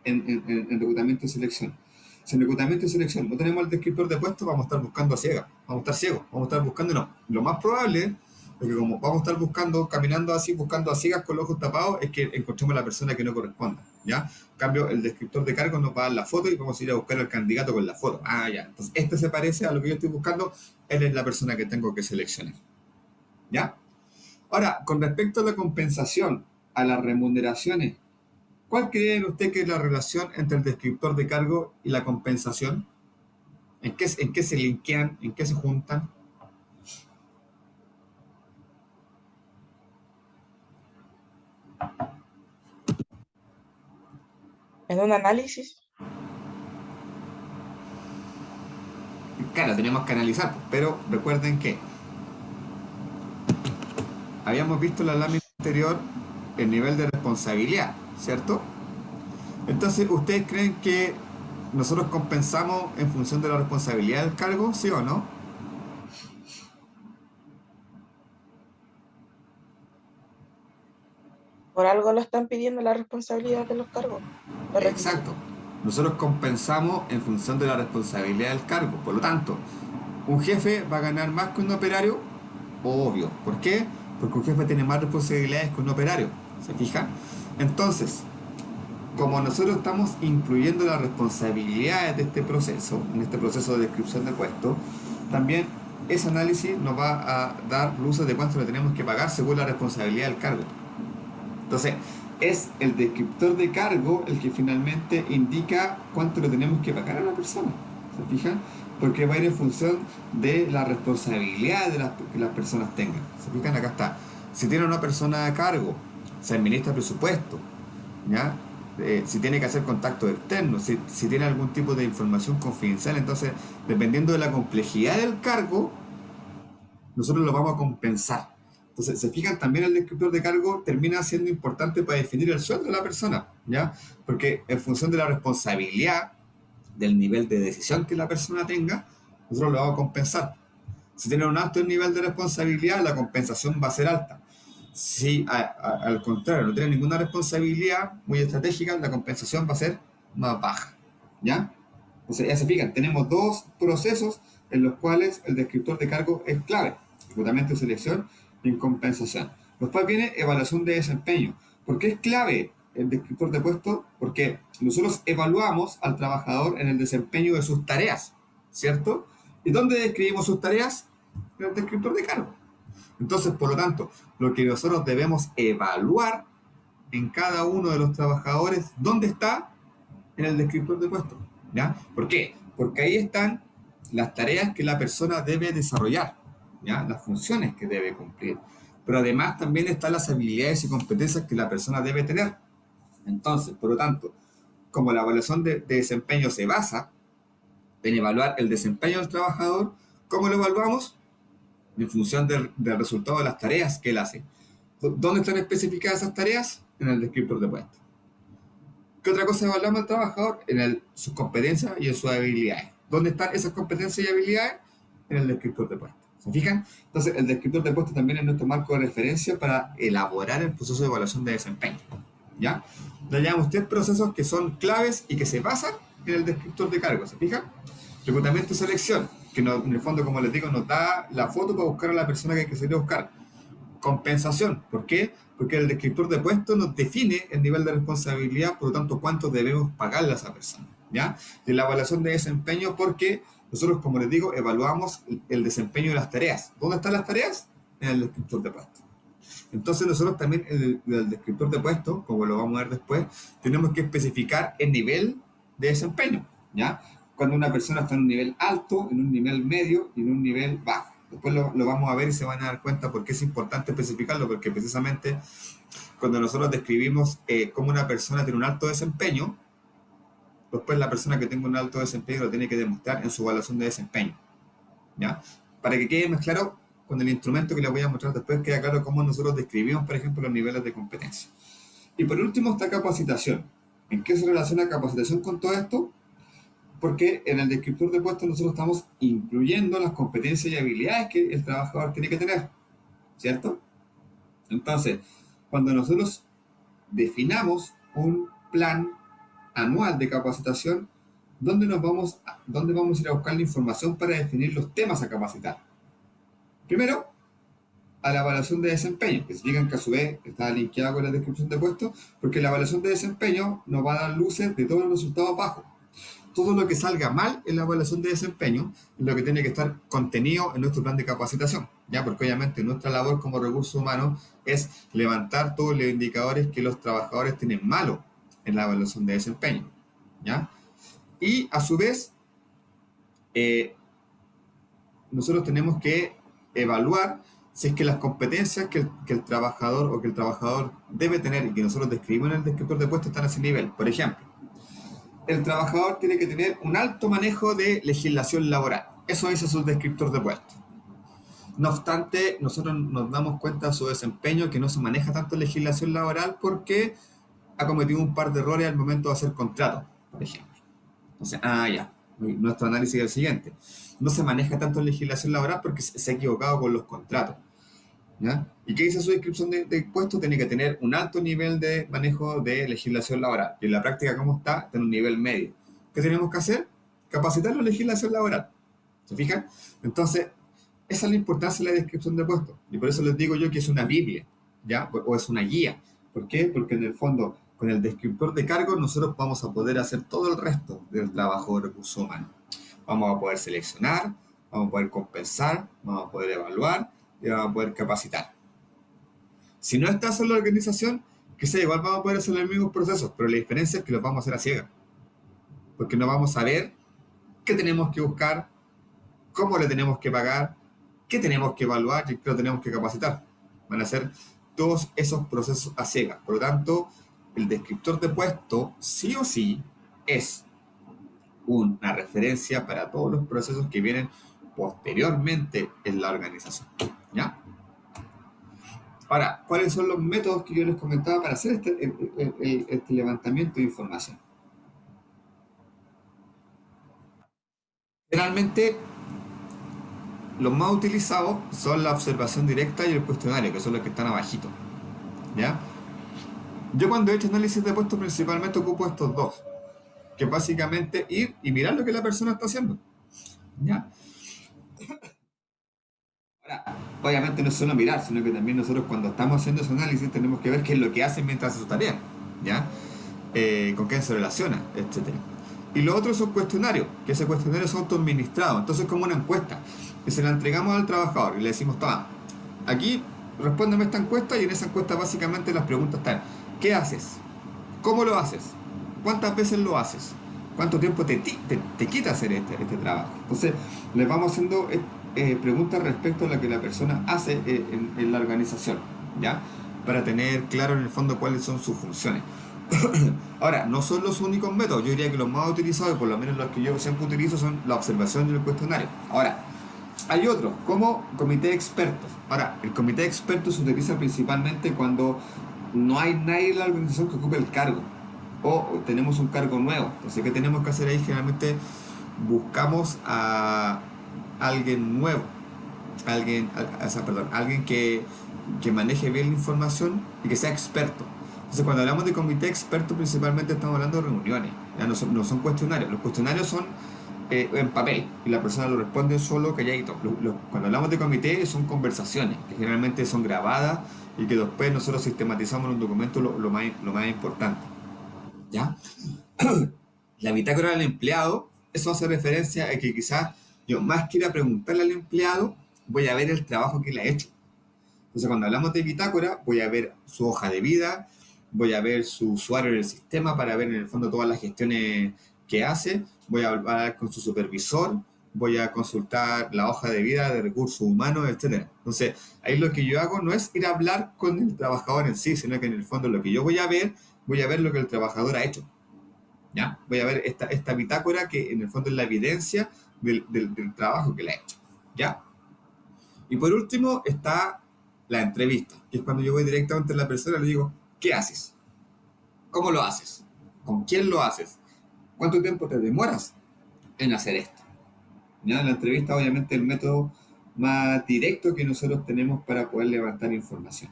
en reclutamiento y selección. Si en reclutamiento y selección no tenemos el descriptor de puesto, vamos a estar buscando a ciegas, vamos a estar ciegos, vamos a estar buscando, no. Lo más probable es que como vamos a estar buscando, caminando así, buscando a ciegas con los ojos tapados, es que encontremos a la persona que no corresponda, ¿ya? En cambio, el descriptor de cargo nos va a dar la foto y vamos a ir a buscar al candidato con la foto. Ah, ya. Entonces, este se parece a lo que yo estoy buscando, él es la persona que tengo que seleccionar, ¿ya? Ahora, con respecto a la compensación, a las remuneraciones, ¿cuál creen usted que es la relación entre el descriptor de cargo y la compensación? ¿En qué se linkean? ¿En qué se juntan? En un análisis, Claro, tenemos que analizar, pero recuerden que habíamos visto en la lámina anterior el nivel de responsabilidad, ¿cierto? Entonces, ¿ustedes creen que nosotros compensamos en función de la responsabilidad del cargo, sí o no? por algo lo están pidiendo la responsabilidad de los cargos. Los requisitos. Exacto. Nosotros compensamos en función de la responsabilidad del cargo. Por lo tanto, un jefe va a ganar más que un operario, obvio. ¿Por qué? Porque un jefe tiene más responsabilidades que un operario. ¿Se fija? Entonces, como nosotros estamos incluyendo las responsabilidades de este proceso, en este proceso de descripción de puesto, también ese análisis nos va a dar luces de cuánto le tenemos que pagar según la responsabilidad del cargo. Entonces, es el descriptor de cargo el que finalmente indica cuánto le tenemos que pagar a la persona. ¿Se fijan? Porque va a ir en función de la responsabilidad que las personas tengan. ¿Se fijan? Acá está. Si tiene una persona a cargo, se administra presupuesto, ¿ya? Si tiene que hacer contactos externos, si tiene algún tipo de información confidencial, entonces, dependiendo de la complejidad del cargo, nosotros lo vamos a compensar. Entonces, se fijan, también el descriptor de cargo termina siendo importante para definir el sueldo de la persona, ¿ya? Porque en función de la responsabilidad, del nivel de decisión que la persona tenga, nosotros lo vamos a compensar. Si tiene un alto nivel de responsabilidad, la compensación va a ser alta. Si al contrario no tiene ninguna responsabilidad muy estratégica, la compensación va a ser más baja. ¿Ya? Entonces, ya se fijan, tenemos dos procesos en los cuales el descriptor de cargo es clave: reclutamiento y selección y en compensación. Después viene evaluación de desempeño. ¿Por qué es clave el descriptor de puesto? Porque nosotros evaluamos al trabajador en el desempeño de sus tareas, ¿cierto? ¿Y dónde describimos sus tareas? En el descriptor de cargo. Entonces, por lo tanto, lo que nosotros debemos evaluar en cada uno de los trabajadores, ¿dónde está? En el descriptor de puesto. ¿Ya? ¿Por qué? Porque ahí están las tareas que la persona debe desarrollar, ¿ya? Las funciones que debe cumplir. Pero además también están las habilidades y competencias que la persona debe tener. Entonces, por lo tanto, como la evaluación de desempeño se basa en evaluar el desempeño del trabajador, ¿cómo lo evaluamos? En función del resultado de las tareas que él hace. ¿Dónde están especificadas esas tareas? En el descriptor de puesto. ¿Qué otra cosa evaluamos al trabajador? Sus competencias y en sus habilidades. ¿Dónde están esas competencias y habilidades? En el descriptor de puesto. ¿Se fijan? Entonces, el descriptor de puesto también es nuestro marco de referencia para elaborar el proceso de evaluación de desempeño. ¿Ya? Le llamamos 3 procesos que son claves y que se basan en el descriptor de cargo. ¿Se fijan? Reclutamiento y selección, que en el fondo, como les digo, nos da la foto para buscar a la persona que hay que salir a buscar. Compensación, ¿por qué? Porque el descriptor de puesto nos define el nivel de responsabilidad, por lo tanto, cuánto debemos pagarle a esa persona, ¿ya? Y la evaluación de desempeño, porque nosotros, como les digo, evaluamos el desempeño de las tareas. ¿Dónde están las tareas? En el descriptor de puesto. Entonces, nosotros también, en el descriptor de puesto, como lo vamos a ver después, tenemos que especificar el nivel de desempeño, ¿ya? Cuando una persona está en un nivel alto, en un nivel medio y en un nivel bajo. Después lo vamos a ver y se van a dar cuenta por qué es importante especificarlo, porque precisamente cuando nosotros describimos cómo una persona tiene un alto desempeño, después la persona que tenga un alto desempeño lo tiene que demostrar en su evaluación de desempeño, ¿ya? Para que quede más claro, con el instrumento que les voy a mostrar después, queda claro cómo nosotros describimos, por ejemplo, los niveles de competencia. Y por último está capacitación. ¿En qué se relaciona capacitación con todo esto? Porque en el descriptor de puesto nosotros estamos incluyendo las competencias y habilidades que el trabajador tiene que tener, ¿cierto? Entonces, cuando nosotros definamos un plan anual de capacitación, ¿dónde vamos a ir a buscar la información para definir los temas a capacitar? Primero, a la evaluación de desempeño, que se digan que a su vez está linkeada con la descripción de puesto, porque la evaluación de desempeño nos va a dar luces de todos los resultados bajos. Todo lo que salga mal en la evaluación de desempeño es lo que tiene que estar contenido en nuestro plan de capacitación, ¿ya? Porque obviamente nuestra labor como recursos humanos es levantar todos los indicadores que los trabajadores tienen malos en la evaluación de desempeño, ¿ya? Y a su vez, nosotros tenemos que evaluar si es que las competencias que el trabajador o que el trabajador debe tener y que nosotros describimos en el descriptor de puesto están a ese nivel. Por ejemplo, el trabajador tiene que tener un alto manejo de legislación laboral. Eso dice su descriptor de puesto. No obstante, nosotros nos damos cuenta de su desempeño que no se maneja tanto legislación laboral porque ha cometido un par de errores al momento de hacer contrato, por ejemplo. Entonces, ya. Nuestro análisis es el siguiente. No se maneja tanto legislación laboral porque se ha equivocado con los contratos, ¿ya? ¿Y qué dice su descripción de puesto? Tiene que tener un alto nivel de manejo de legislación laboral. Y en la práctica, ¿cómo está? Está en un nivel medio. ¿Qué tenemos que hacer? Capacitarlo en legislación laboral. ¿Se fijan? Entonces, esa es la importancia de la descripción de puesto. Y por eso les digo yo que es una Biblia, ¿ya? O es una guía. ¿Por qué? Porque en el fondo, con el descriptor de cargo, nosotros vamos a poder hacer todo el resto del trabajo de recursos humanos. Vamos a poder seleccionar, vamos a poder compensar, vamos a poder evaluar y vamos a poder capacitar. Si no estás en la organización, que sea, igual vamos a poder hacer los mismos procesos, pero la diferencia es que los vamos a hacer a ciegas. Porque no vamos a ver qué tenemos que buscar, cómo le tenemos que pagar, qué tenemos que evaluar y qué lo tenemos que capacitar. Van a ser todos esos procesos a ciegas. Por lo tanto, el descriptor de puesto sí o sí es una referencia para todos los procesos que vienen posteriormente en la organización. ¿Ya? Ahora, ¿cuáles son los métodos que yo les comentaba para hacer este levantamiento de información? Generalmente, los más utilizados son la observación directa y el cuestionario, que son los que están abajito. ¿Ya? Yo cuando he hecho análisis de puestos principalmente ocupo estos dos, que es básicamente ir y mirar lo que la persona está haciendo. ¿Ya? Ahora, obviamente no es solo mirar, sino que también nosotros cuando estamos haciendo ese análisis tenemos que ver qué es lo que hacen mientras hace su tarea. ¿Ya? Con quién se relaciona, etcétera. Y lo otro es un cuestionario, que ese cuestionario es autoadministrado, entonces es como una encuesta, que se la entregamos al trabajador y le decimos, toma, aquí respóndeme esta encuesta y en esa encuesta básicamente las preguntas están, ¿qué haces? ¿Cómo lo haces? ¿Cuántas veces lo haces? ¿Cuánto tiempo te quita hacer este trabajo? Entonces, les vamos haciendo preguntas respecto a lo que la persona hace en la organización, ¿ya? Para tener claro en el fondo cuáles son sus funciones. Ahora, no son los únicos métodos, yo diría que los más utilizados, y por lo menos los que yo siempre utilizo, son la observación y el cuestionario. Ahora, hay otros, como comité de expertos. Ahora, el comité de expertos se utiliza principalmente cuando no hay nadie en la organización que ocupe el cargo o tenemos un cargo nuevo. Entonces, ¿qué tenemos que hacer ahí? Generalmente buscamos a alguien nuevo, alguien que maneje bien la información y que sea experto. Entonces, cuando hablamos de comité experto, principalmente estamos hablando de reuniones, ya no son cuestionarios. Los cuestionarios son en papel y la persona lo responde solo calladito. Cuando hablamos de comité, son conversaciones que generalmente son grabadas y que después nosotros sistematizamos en un documento lo más importante. ¿Ya? La bitácora del empleado, eso hace referencia a que quizás yo más quiera preguntarle al empleado, voy a ver el trabajo que él ha hecho. Entonces, cuando hablamos de bitácora, voy a ver su hoja de vida, voy a ver su usuario en el sistema para ver en el fondo todas las gestiones que hace, voy a hablar con su supervisor, voy a consultar la hoja de vida de recursos humanos, etcétera. Entonces, ahí lo que yo hago no es ir a hablar con el trabajador en sí, sino que en el fondo lo que yo voy a ver lo que el trabajador ha hecho. ¿Ya? Voy a ver esta bitácora que en el fondo es la evidencia del trabajo que le ha hecho. ¿Ya? Y por último está la entrevista, que es cuando yo voy directamente a la persona y le digo, ¿qué haces? ¿Cómo lo haces? ¿Con quién lo haces? ¿Cuánto tiempo te demoras en hacer esto? ¿Ya? La entrevista obviamente es el método más directo que nosotros tenemos para poder levantar información.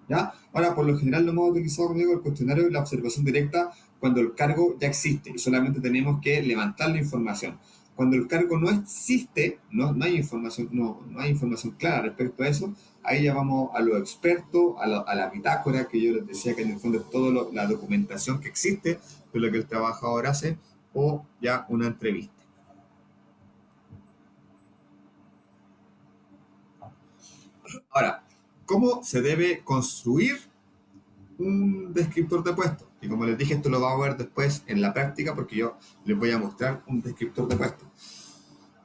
¿Ya? Ahora, por lo general lo hemos utilizado conmigo el cuestionario y la observación directa cuando el cargo ya existe y solamente tenemos que levantar la información. Cuando el cargo no existe, no hay información, no hay información clara respecto a eso, ahí ya vamos a los expertos, a la bitácora, que yo les decía que en el fondo es toda la documentación que existe de lo que el trabajador hace, o ya una entrevista. Ahora, ¿cómo se debe construir un descriptor de puesto? Y como les dije, esto lo vamos a ver después en la práctica porque yo les voy a mostrar un descriptor de puesto.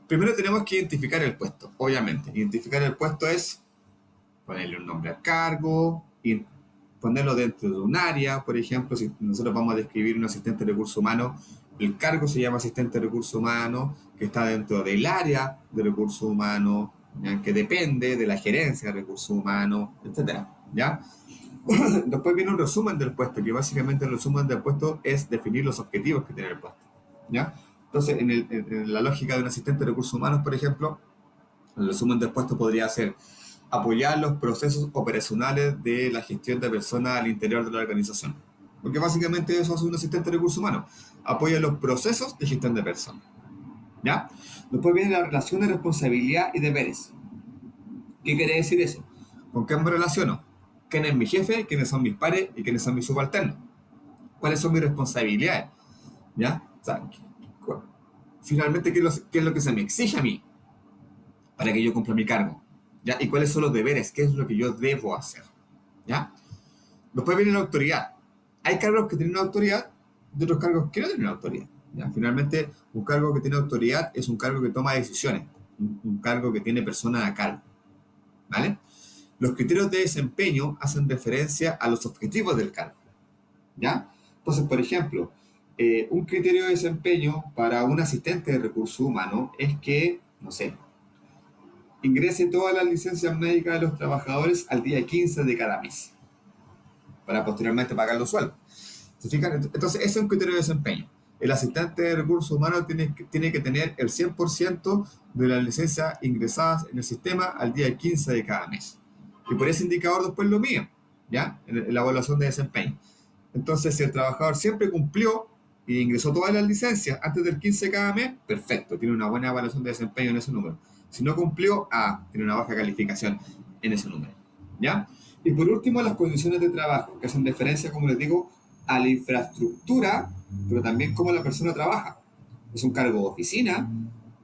Primero tenemos que identificar el puesto, obviamente. Identificar el puesto es ponerle un nombre al cargo, y ponerlo dentro de un área. Por ejemplo, si nosotros vamos a describir un asistente de recursos humanos, el cargo se llama asistente de recursos humanos, que está dentro del área de recursos humanos, ¿ya? Que depende de la gerencia de recursos humanos, etcétera, ¿ya? Después viene un resumen del puesto, que básicamente el resumen del puesto es definir los objetivos que tiene el puesto, ¿ya? Entonces, en la lógica de un asistente de recursos humanos, por ejemplo, el resumen del puesto podría ser apoyar los procesos operacionales de la gestión de personas al interior de la organización. Porque básicamente eso hace un asistente de recursos humanos. Apoya los procesos de gestión de personas. ¿Ya? Después viene la relación de responsabilidad y deberes. ¿Qué quiere decir eso? ¿Con qué me relaciono? ¿Quién es mi jefe? ¿Quiénes son mis pares? ¿Y quiénes son mis subalternos? ¿Cuáles son mis responsabilidades? ¿Ya? O sea, finalmente, ¿qué es lo que se me exige a mí para que yo cumpla mi cargo? ¿Ya? ¿Y cuáles son los deberes? ¿Qué es lo que yo debo hacer? ¿Ya? Después viene la autoridad. Hay cargos que tienen autoridad y otros cargos que no tienen autoridad. ¿ya? Finalmente, un cargo que tiene autoridad es un cargo que toma decisiones, un cargo que tiene personas a cargo, ¿vale? Los criterios de desempeño hacen referencia a los objetivos del cargo, ¿ya? Entonces, por ejemplo, un criterio de desempeño para un asistente de recursos humanos es que, no sé, ingrese todas las licencias médicas de los trabajadores al día 15 de cada mes, para posteriormente pagar los sueldos. ¿Se fijan? Entonces, ese es un criterio de desempeño. El asistente de recursos humanos tiene que tener el 100% de las licencias ingresadas en el sistema al día 15 de cada mes. Y por ese indicador después lo mío, ¿ya? En la evaluación de desempeño. Entonces, si el trabajador siempre cumplió y ingresó todas las licencias antes del 15 de cada mes, perfecto, tiene una buena evaluación de desempeño en ese número. Si no cumplió, tiene una baja calificación en ese número, ¿ya? Y por último, las condiciones de trabajo, que hacen referencia, como les digo, a la infraestructura, pero también cómo la persona trabaja. Es un cargo de oficina,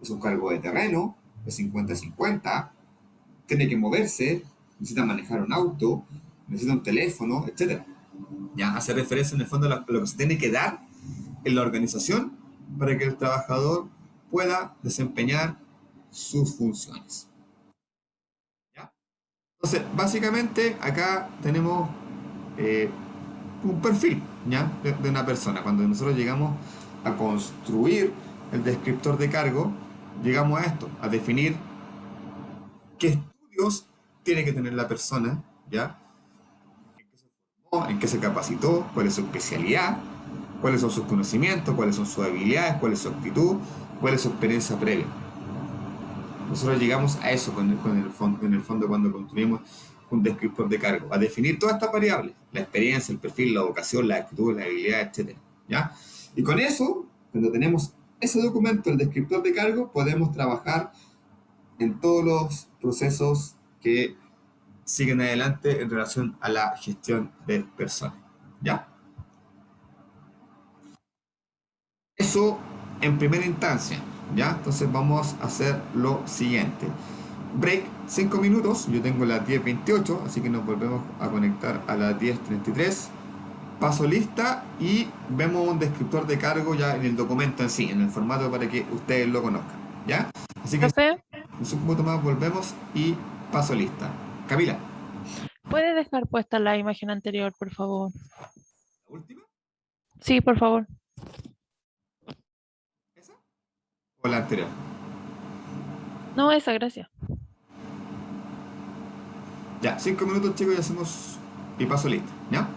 es un cargo de terreno, es 50-50, tiene que moverse, necesita manejar un auto, necesita un teléfono, etcétera. Ya hace referencia en el fondo a lo que se tiene que dar en la organización para que el trabajador pueda desempeñar sus funciones. ¿Ya? Entonces, básicamente acá tenemos eh, un perfil, ¿ya? De una persona. Cuando nosotros llegamos a construir el descriptor de cargo, llegamos a esto, a definir qué estudios tiene que tener la persona, ¿ya? En qué se capacitó, cuál es su especialidad, cuáles son sus conocimientos, cuáles son sus habilidades, cuál es su actitud, cuál es su experiencia previa. Nosotros llegamos a eso en el fondo cuando construimos un descriptor de cargo, a definir todas estas variables, la experiencia, el perfil, la vocación, la actitud, la habilidad, etc. ¿Ya? Y con eso, cuando tenemos ese documento, el descriptor de cargo, podemos trabajar en todos los procesos que siguen adelante en relación a la gestión de personas. ¿Ya? Eso en primera instancia, ¿ya? Entonces vamos a hacer lo siguiente. Break 5 minutos, yo tengo las 10:28, así que nos volvemos a conectar a las 10:33. Paso lista y vemos un descriptor de cargo ya en el documento en sí, en el formato para que ustedes lo conozcan, ¿ya? Así que Profe, en un minuto más volvemos y paso lista. Camila, ¿puede dejar puesta la imagen anterior, por favor? ¿la última? Sí, por favor. ¿Esa? ¿O la anterior? No, esa, gracias. Ya, 5 minutos chicos y hacemos y paso lista, ¿ya?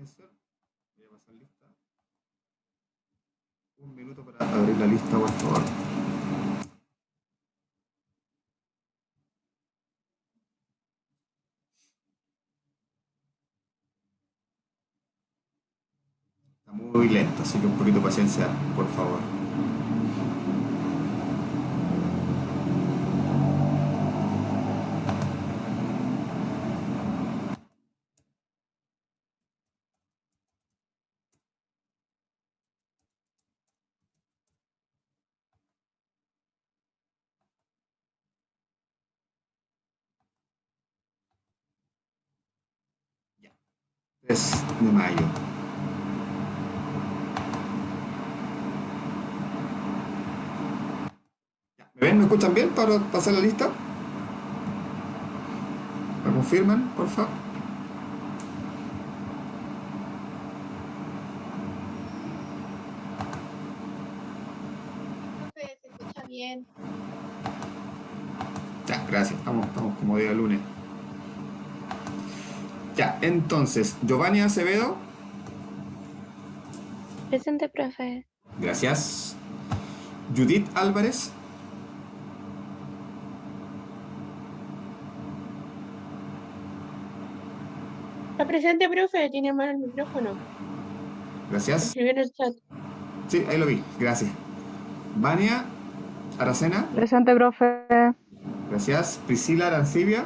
atención. Voy a pasar lista. Un minuto para abrir la lista, por favor. Está muy lento, así que un poquito de paciencia, por favor. Ya. 3 de mayo. Ya. ¿Me ven? ¿Me escuchan bien para pasar la lista? ¿Me confirman, por favor? Profe, se escucha bien. Ya, gracias. Estamos como día lunes. Ya, entonces, Giovanni Acevedo. Presente, profe. Gracias. Judith Álvarez. Está presente, profe. Tiene mal el micrófono. Gracias. Escribió en el chat. Sí, ahí lo vi. Gracias. Vania Aracena. Presente, profe. Gracias. Priscila Arancibia.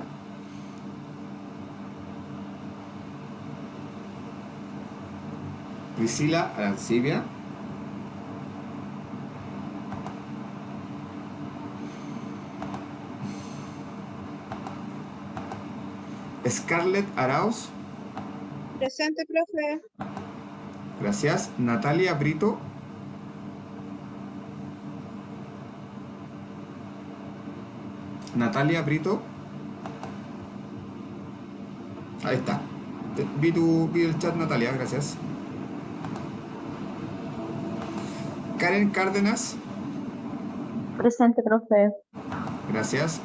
Priscila Arancibia. Scarlett Arauz. Presente, profe. Gracias. Natalia Brito. Natalia Brito. Ahí está. Vi el chat, Natalia, gracias. Karen Cárdenas. Presente, profe. Gracias.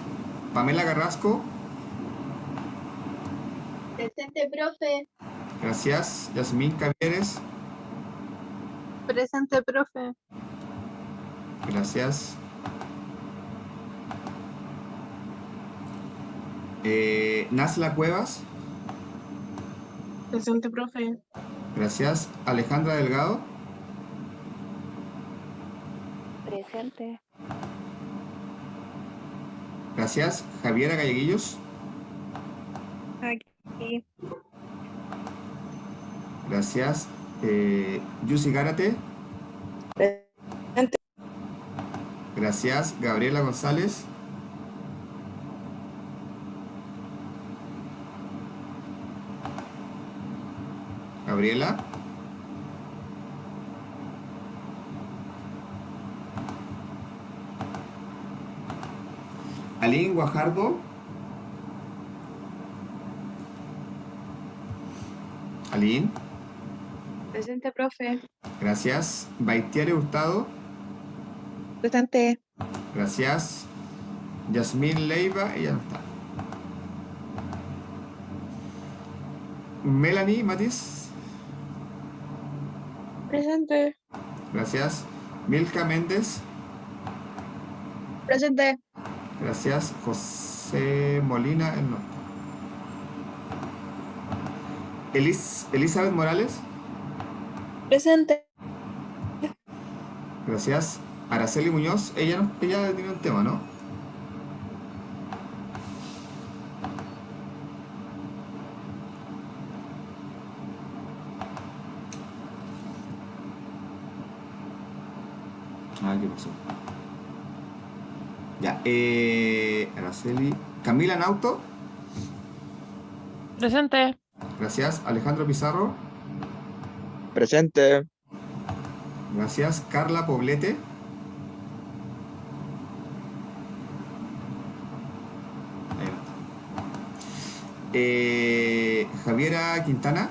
Pamela Carrasco. Presente, profe. Gracias. Yasmín Cavieres. Presente, profe. Gracias. Nasla Cuevas. Presente, profe. Gracias. Alejandra Delgado. Presente. Gracias. Javiera Galleguillos. Aquí. Gracias. Yusi Gárate. Presente. Gracias. Gabriela González. Gabriela. Aline Guajardo. Aline. Presente, profe. Gracias. Baitiere Hurtado. Presente. Gracias. Yasmín Leiva, ella no está. Melanie Matiz. Presente. Gracias. Milka Méndez. Presente. Gracias. José Molina, él no está. Elizabeth Morales. Presente. Gracias. Araceli Muñoz, ella tiene un tema, ¿no? Ah, ¿qué pasó? Ya, Araceli. Camila Nauto. Presente. Gracias. Alejandro Pizarro. Presente. Gracias. Carla Poblete. Ahí no está. Javiera Quintana.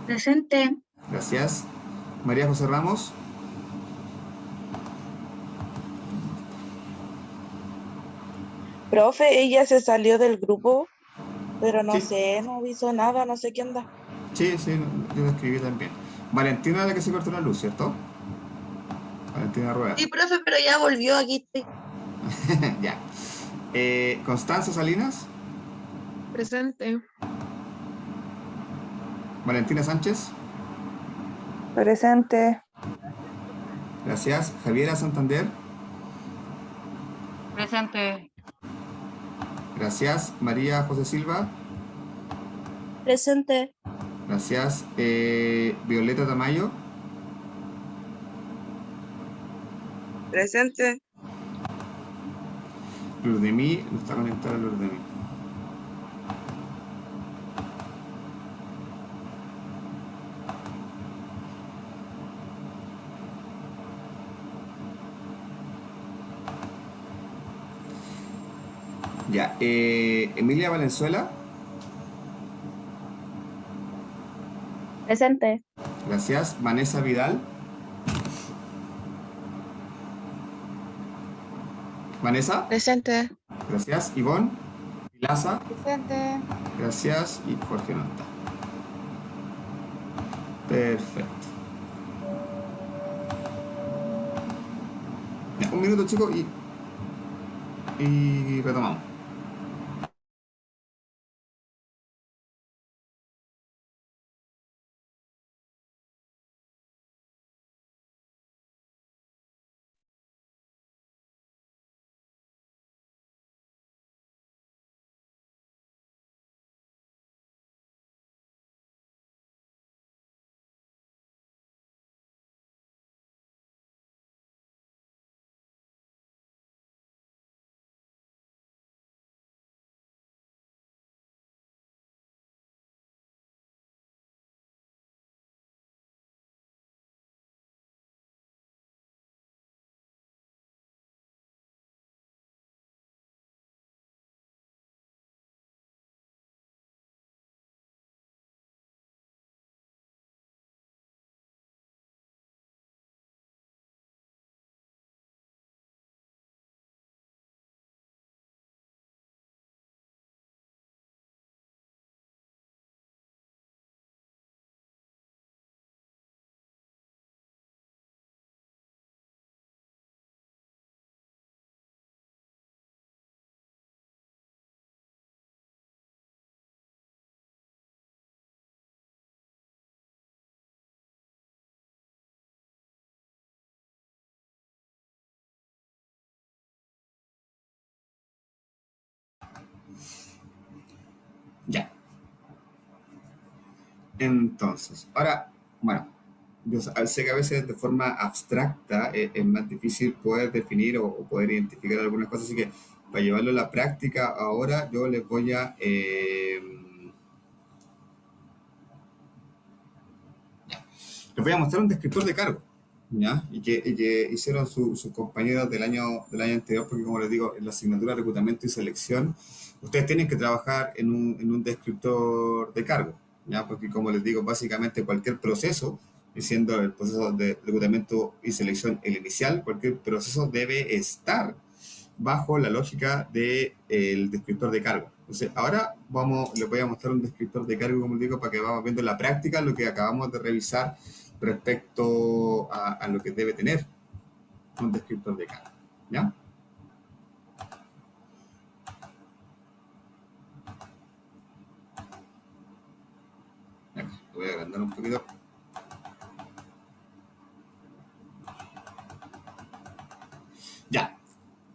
Presente. Gracias. María José Ramos. Profe, ella se salió del grupo, pero no Sí. sé, no avisó nada, no sé qué onda. Sí, sí, yo lo escribí también. Valentina es la que se cortó la luz, ¿cierto? Valentina Rueda. Sí, profe, pero ya volvió, aquí estoy. Ya. Constanza Salinas. Presente. Valentina Sánchez. Presente. Gracias. Javiera Santander. Presente. Gracias. María José Silva. Presente. Gracias. Violeta Tamayo. Presente. Luz de mí. No está conectada Luz de mí. Ya. Emilia Valenzuela. Presente. Gracias. Vanessa Vidal. Vanessa. Presente. Gracias. Ivonne. Pilaza. Presente. Gracias. Y Jorge no está. Perfecto. Ya, un minuto, chicos, y retomamos. Ya. Entonces, ahora, bueno, yo sé que a veces de forma abstracta es más difícil poder definir o poder identificar algunas cosas, así que para llevarlo a la práctica ahora yo les voy a mostrar un descriptor de cargo, ¿ya? Y que hicieron sus compañeros del año anterior, porque como les digo, en la asignatura de reclutamiento y selección, ustedes tienen que trabajar en un descriptor de cargo, ¿ya? Porque como les digo, básicamente cualquier proceso, y siendo el proceso de reclutamiento y selección el inicial, cualquier proceso debe estar bajo la lógica del descriptor de cargo. Entonces, ahora les voy a mostrar un descriptor de cargo, como les digo, para que vamos viendo en la práctica lo que acabamos de revisar respecto a lo que debe tener un descriptor de cargo. ¿Ya? Acá, lo voy a agrandar un poquito. Ya.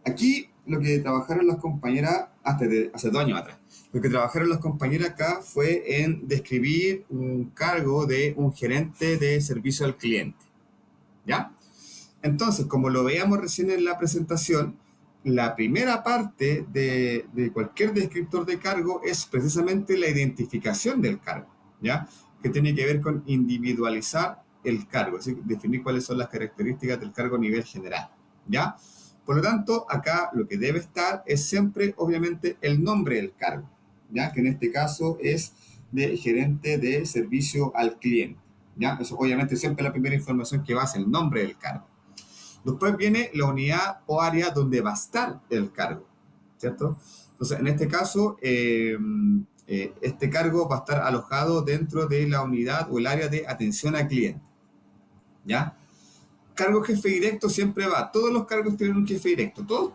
Aquí lo que trabajaron las compañeras hace 2 años atrás. Lo que trabajaron las compañeras acá fue en describir un cargo de un gerente de servicio al cliente. ¿Ya? Entonces, como lo veíamos recién en la presentación, la primera parte de cualquier descriptor de cargo es precisamente la identificación del cargo, ¿ya? Que tiene que ver con individualizar el cargo, es decir, definir cuáles son las características del cargo a nivel general, ¿ya? Por lo tanto, acá lo que debe estar es siempre, obviamente, el nombre del cargo, ¿ya? Que en este caso es de gerente de servicio al cliente, ¿ya? Eso obviamente siempre la primera información que va es el nombre del cargo. Después viene la unidad o área donde va a estar el cargo, ¿cierto? Entonces, en este caso, Este cargo va a estar alojado dentro de la unidad o el área de atención al cliente. ¿Ya? Cargo jefe directo siempre va. Todos los cargos tienen un jefe directo. Todos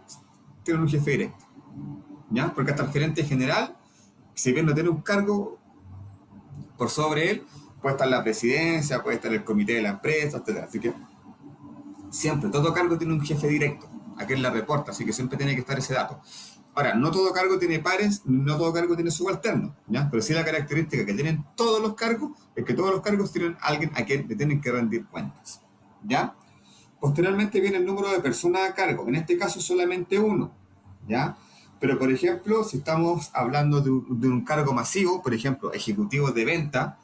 tienen un jefe directo. ¿Ya? Porque hasta el gerente general, si bien no tiene un cargo por sobre él, puede estar la presidencia, puede estar el comité de la empresa, etc. Así que siempre, todo cargo tiene un jefe directo, a quien la reporta, así que siempre tiene que estar ese dato. Ahora, no todo cargo tiene pares, no todo cargo tiene subalterno, ¿ya? Pero sí la característica que tienen todos los cargos es que todos los cargos tienen a alguien a quien le tienen que rendir cuentas, ¿ya? Posteriormente viene el número de personas a cargo, en este caso solamente uno, ¿ya? Pero, por ejemplo, si estamos hablando de un cargo masivo, por ejemplo, ejecutivo de venta,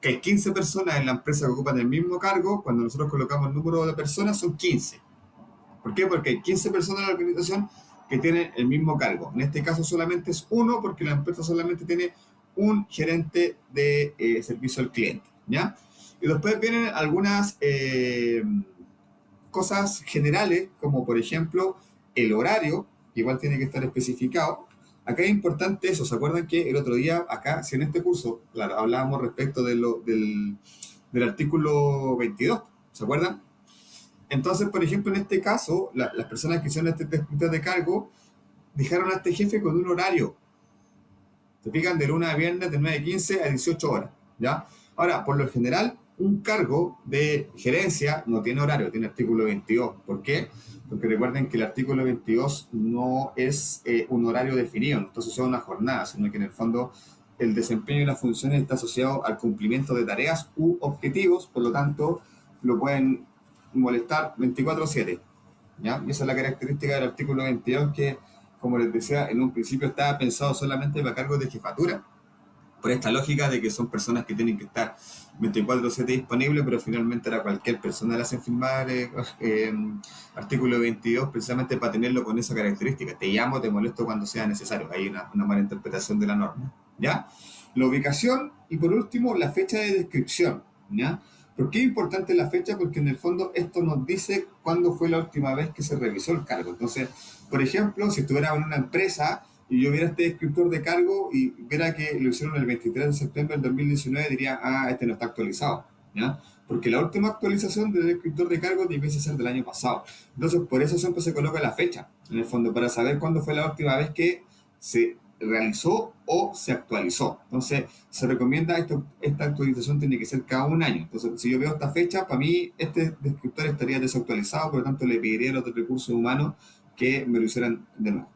que hay 15 personas en la empresa que ocupan el mismo cargo, cuando nosotros colocamos el número de personas son 15. ¿Por qué? Porque hay 15 personas en la organización que tienen el mismo cargo. En este caso solamente es uno, porque la empresa solamente tiene un gerente de servicio al cliente, ¿ya? Y después vienen algunas cosas generales, como por ejemplo el horario, que igual tiene que estar especificado. Acá es importante eso. ¿Se acuerdan que el otro día acá, si en este curso, claro, hablábamos respecto del artículo 22? ¿Se acuerdan? Entonces, por ejemplo, en este caso, las personas que hicieron este descriptor de cargo dejaron a este jefe con un horario. Se fijan, de lunes a viernes, de 9:15 a 18 horas, ¿ya? Ahora, por lo general, un cargo de gerencia no tiene horario, tiene artículo 22. ¿Por qué? Porque recuerden que el artículo 22 no es un horario definido, no está asociado a una jornada, sino que en el fondo el desempeño y las funciones está asociado al cumplimiento de tareas u objetivos, por lo tanto, lo pueden molestar 24/7, ¿ya? Y esa es la característica del artículo 22, que, como les decía, en un principio estaba pensado solamente para cargos de jefatura, por esta lógica de que son personas que tienen que estar 24/7 disponibles, pero finalmente a cualquier persona le hacen firmar artículo 22 precisamente para tenerlo con esa característica. Te llamo, te molesto cuando sea necesario. Hay una mala interpretación de la norma, ¿ya? La ubicación y por último la fecha de descripción, ¿ya? ¿Por qué es importante la fecha? Porque en el fondo esto nos dice cuándo fue la última vez que se revisó el cargo. Entonces, por ejemplo, si estuviera en una empresa y yo viera este descriptor de cargo y viera que lo hicieron el 23 de septiembre del 2019, diría, este no está actualizado, ¿ya? Porque la última actualización del descriptor de cargo debiese ser del año pasado. Entonces, por eso siempre se coloca la fecha, en el fondo, para saber cuándo fue la última vez que se realizó o se actualizó. Entonces, se recomienda esta actualización tiene que ser cada un año. Entonces, si yo veo esta fecha, para mí este descriptor estaría desactualizado, por lo tanto le pediría a los recursos humanos que me lo hicieran de nuevo,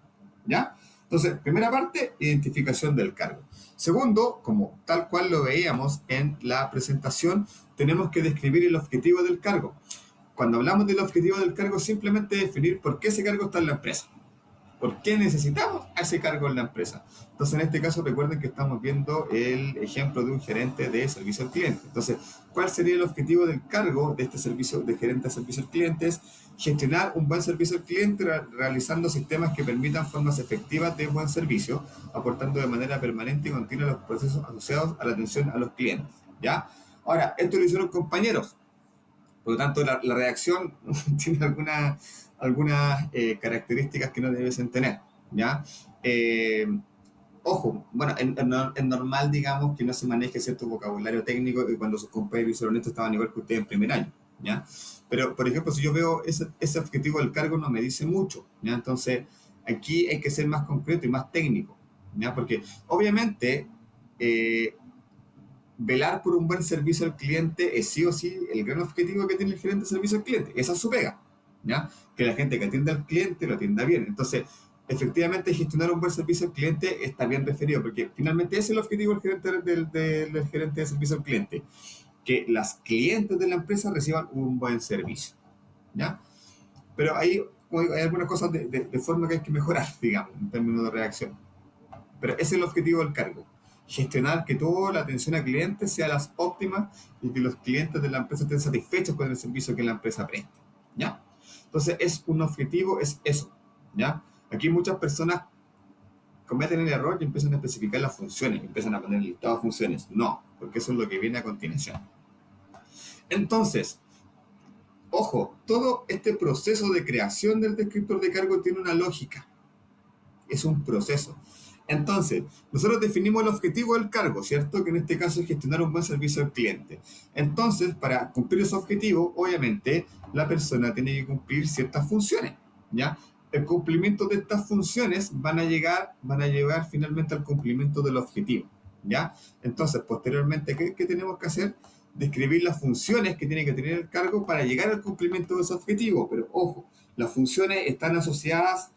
¿ya? Entonces, primera parte, identificación del cargo. Segundo, como tal cual lo veíamos en la presentación, tenemos que describir el objetivo del cargo. Cuando hablamos del objetivo del cargo, simplemente definir por qué ese cargo está en la empresa. ¿Por qué necesitamos a ese cargo en la empresa? Entonces, en este caso, recuerden que estamos viendo el ejemplo de un gerente de servicio al cliente. Entonces, ¿cuál sería el objetivo del cargo de este servicio, de gerente de servicio al cliente? Es gestionar un buen servicio al cliente, realizando sistemas que permitan formas efectivas de buen servicio, aportando de manera permanente y continua los procesos asociados a la atención a los clientes, ¿ya? Ahora, esto lo hicieron compañeros. Por lo tanto, la redacción tiene algunas características que no debiesen tener, ¿ya? Ojo, bueno, es normal, digamos, que no se maneje cierto vocabulario técnico y cuando sus compañeros hicieron esto estaban igual que ustedes en primer año, ¿ya? Pero, por ejemplo, si yo veo ese objetivo del cargo no me dice mucho, ¿ya? Entonces, aquí hay que ser más concreto y más técnico, ¿ya? Porque, obviamente, velar por un buen servicio al cliente es sí o sí el gran objetivo que tiene el gerente de servicio al cliente. Esa es su pega, ¿ya? Que la gente que atiende al cliente lo atienda bien. Entonces, efectivamente, gestionar un buen servicio al cliente está bien referido, porque finalmente ese es el objetivo del gerente de servicio al cliente, que las clientes de la empresa reciban un buen servicio, ¿ya? Pero hay algunas cosas de forma que hay que mejorar, digamos, en términos de redacción. Pero ese es el objetivo del cargo. Gestionar que toda la atención al cliente sea las óptimas y que los clientes de la empresa estén satisfechos con el servicio que la empresa presta, ¿ya? Entonces, es un objetivo, es eso, ¿ya? Aquí muchas personas cometen el error y empiezan a especificar las funciones, empiezan a poner el listado de funciones. No, porque eso es lo que viene a continuación. Entonces, ojo, todo este proceso de creación del descriptor de cargo tiene una lógica. Es un proceso. Entonces, nosotros definimos el objetivo del cargo, ¿cierto? Que en este caso es gestionar un buen servicio al cliente. Entonces, para cumplir ese objetivo, obviamente, la persona tiene que cumplir ciertas funciones, ¿ya? El cumplimiento de estas funciones van a llevar finalmente al cumplimiento del objetivo, ¿ya? Entonces, posteriormente, ¿qué tenemos que hacer? Describir las funciones que tiene que tener el cargo para llegar al cumplimiento de ese objetivo. Pero, ojo, las funciones están asociadas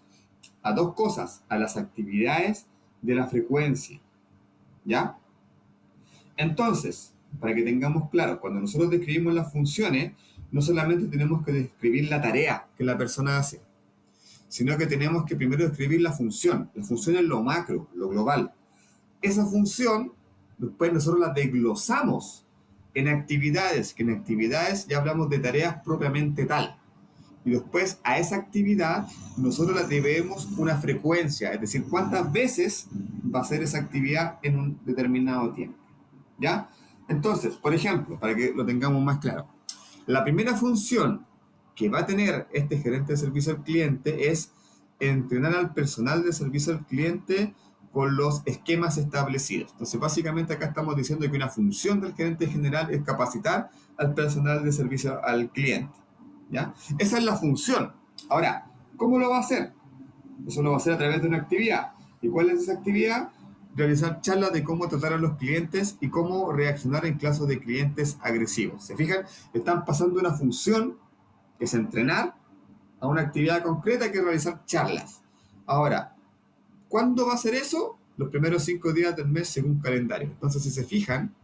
a dos cosas, a las actividades de la frecuencia, ¿ya? Entonces, para que tengamos claro, cuando nosotros describimos las funciones, no solamente tenemos que describir la tarea que la persona hace, sino que tenemos que primero describir la función. La función es lo macro, lo global. Esa función, después nosotros la desglosamos en actividades, que en actividades ya hablamos de tareas propiamente tal. Y después a esa actividad nosotros le atribuimos una frecuencia, es decir, cuántas veces va a ser esa actividad en un determinado tiempo, ¿ya? Entonces, por ejemplo, para que lo tengamos más claro, la primera función que va a tener este gerente de servicio al cliente es entrenar al personal de servicio al cliente con los esquemas establecidos. Entonces, básicamente acá estamos diciendo que una función del gerente general es capacitar al personal de servicio al cliente, ¿ya? Esa es la función. Ahora, ¿cómo lo va a hacer? Eso lo va a hacer a través de una actividad. ¿Y cuál es esa actividad? Realizar charlas de cómo tratar a los clientes y cómo reaccionar en caso de clientes agresivos. ¿Se fijan? Están pasando una función, que es entrenar, a una actividad concreta que es realizar charlas. Ahora, ¿cuándo va a hacer eso? Los primeros 5 días del mes según calendario. Entonces, si se fijan,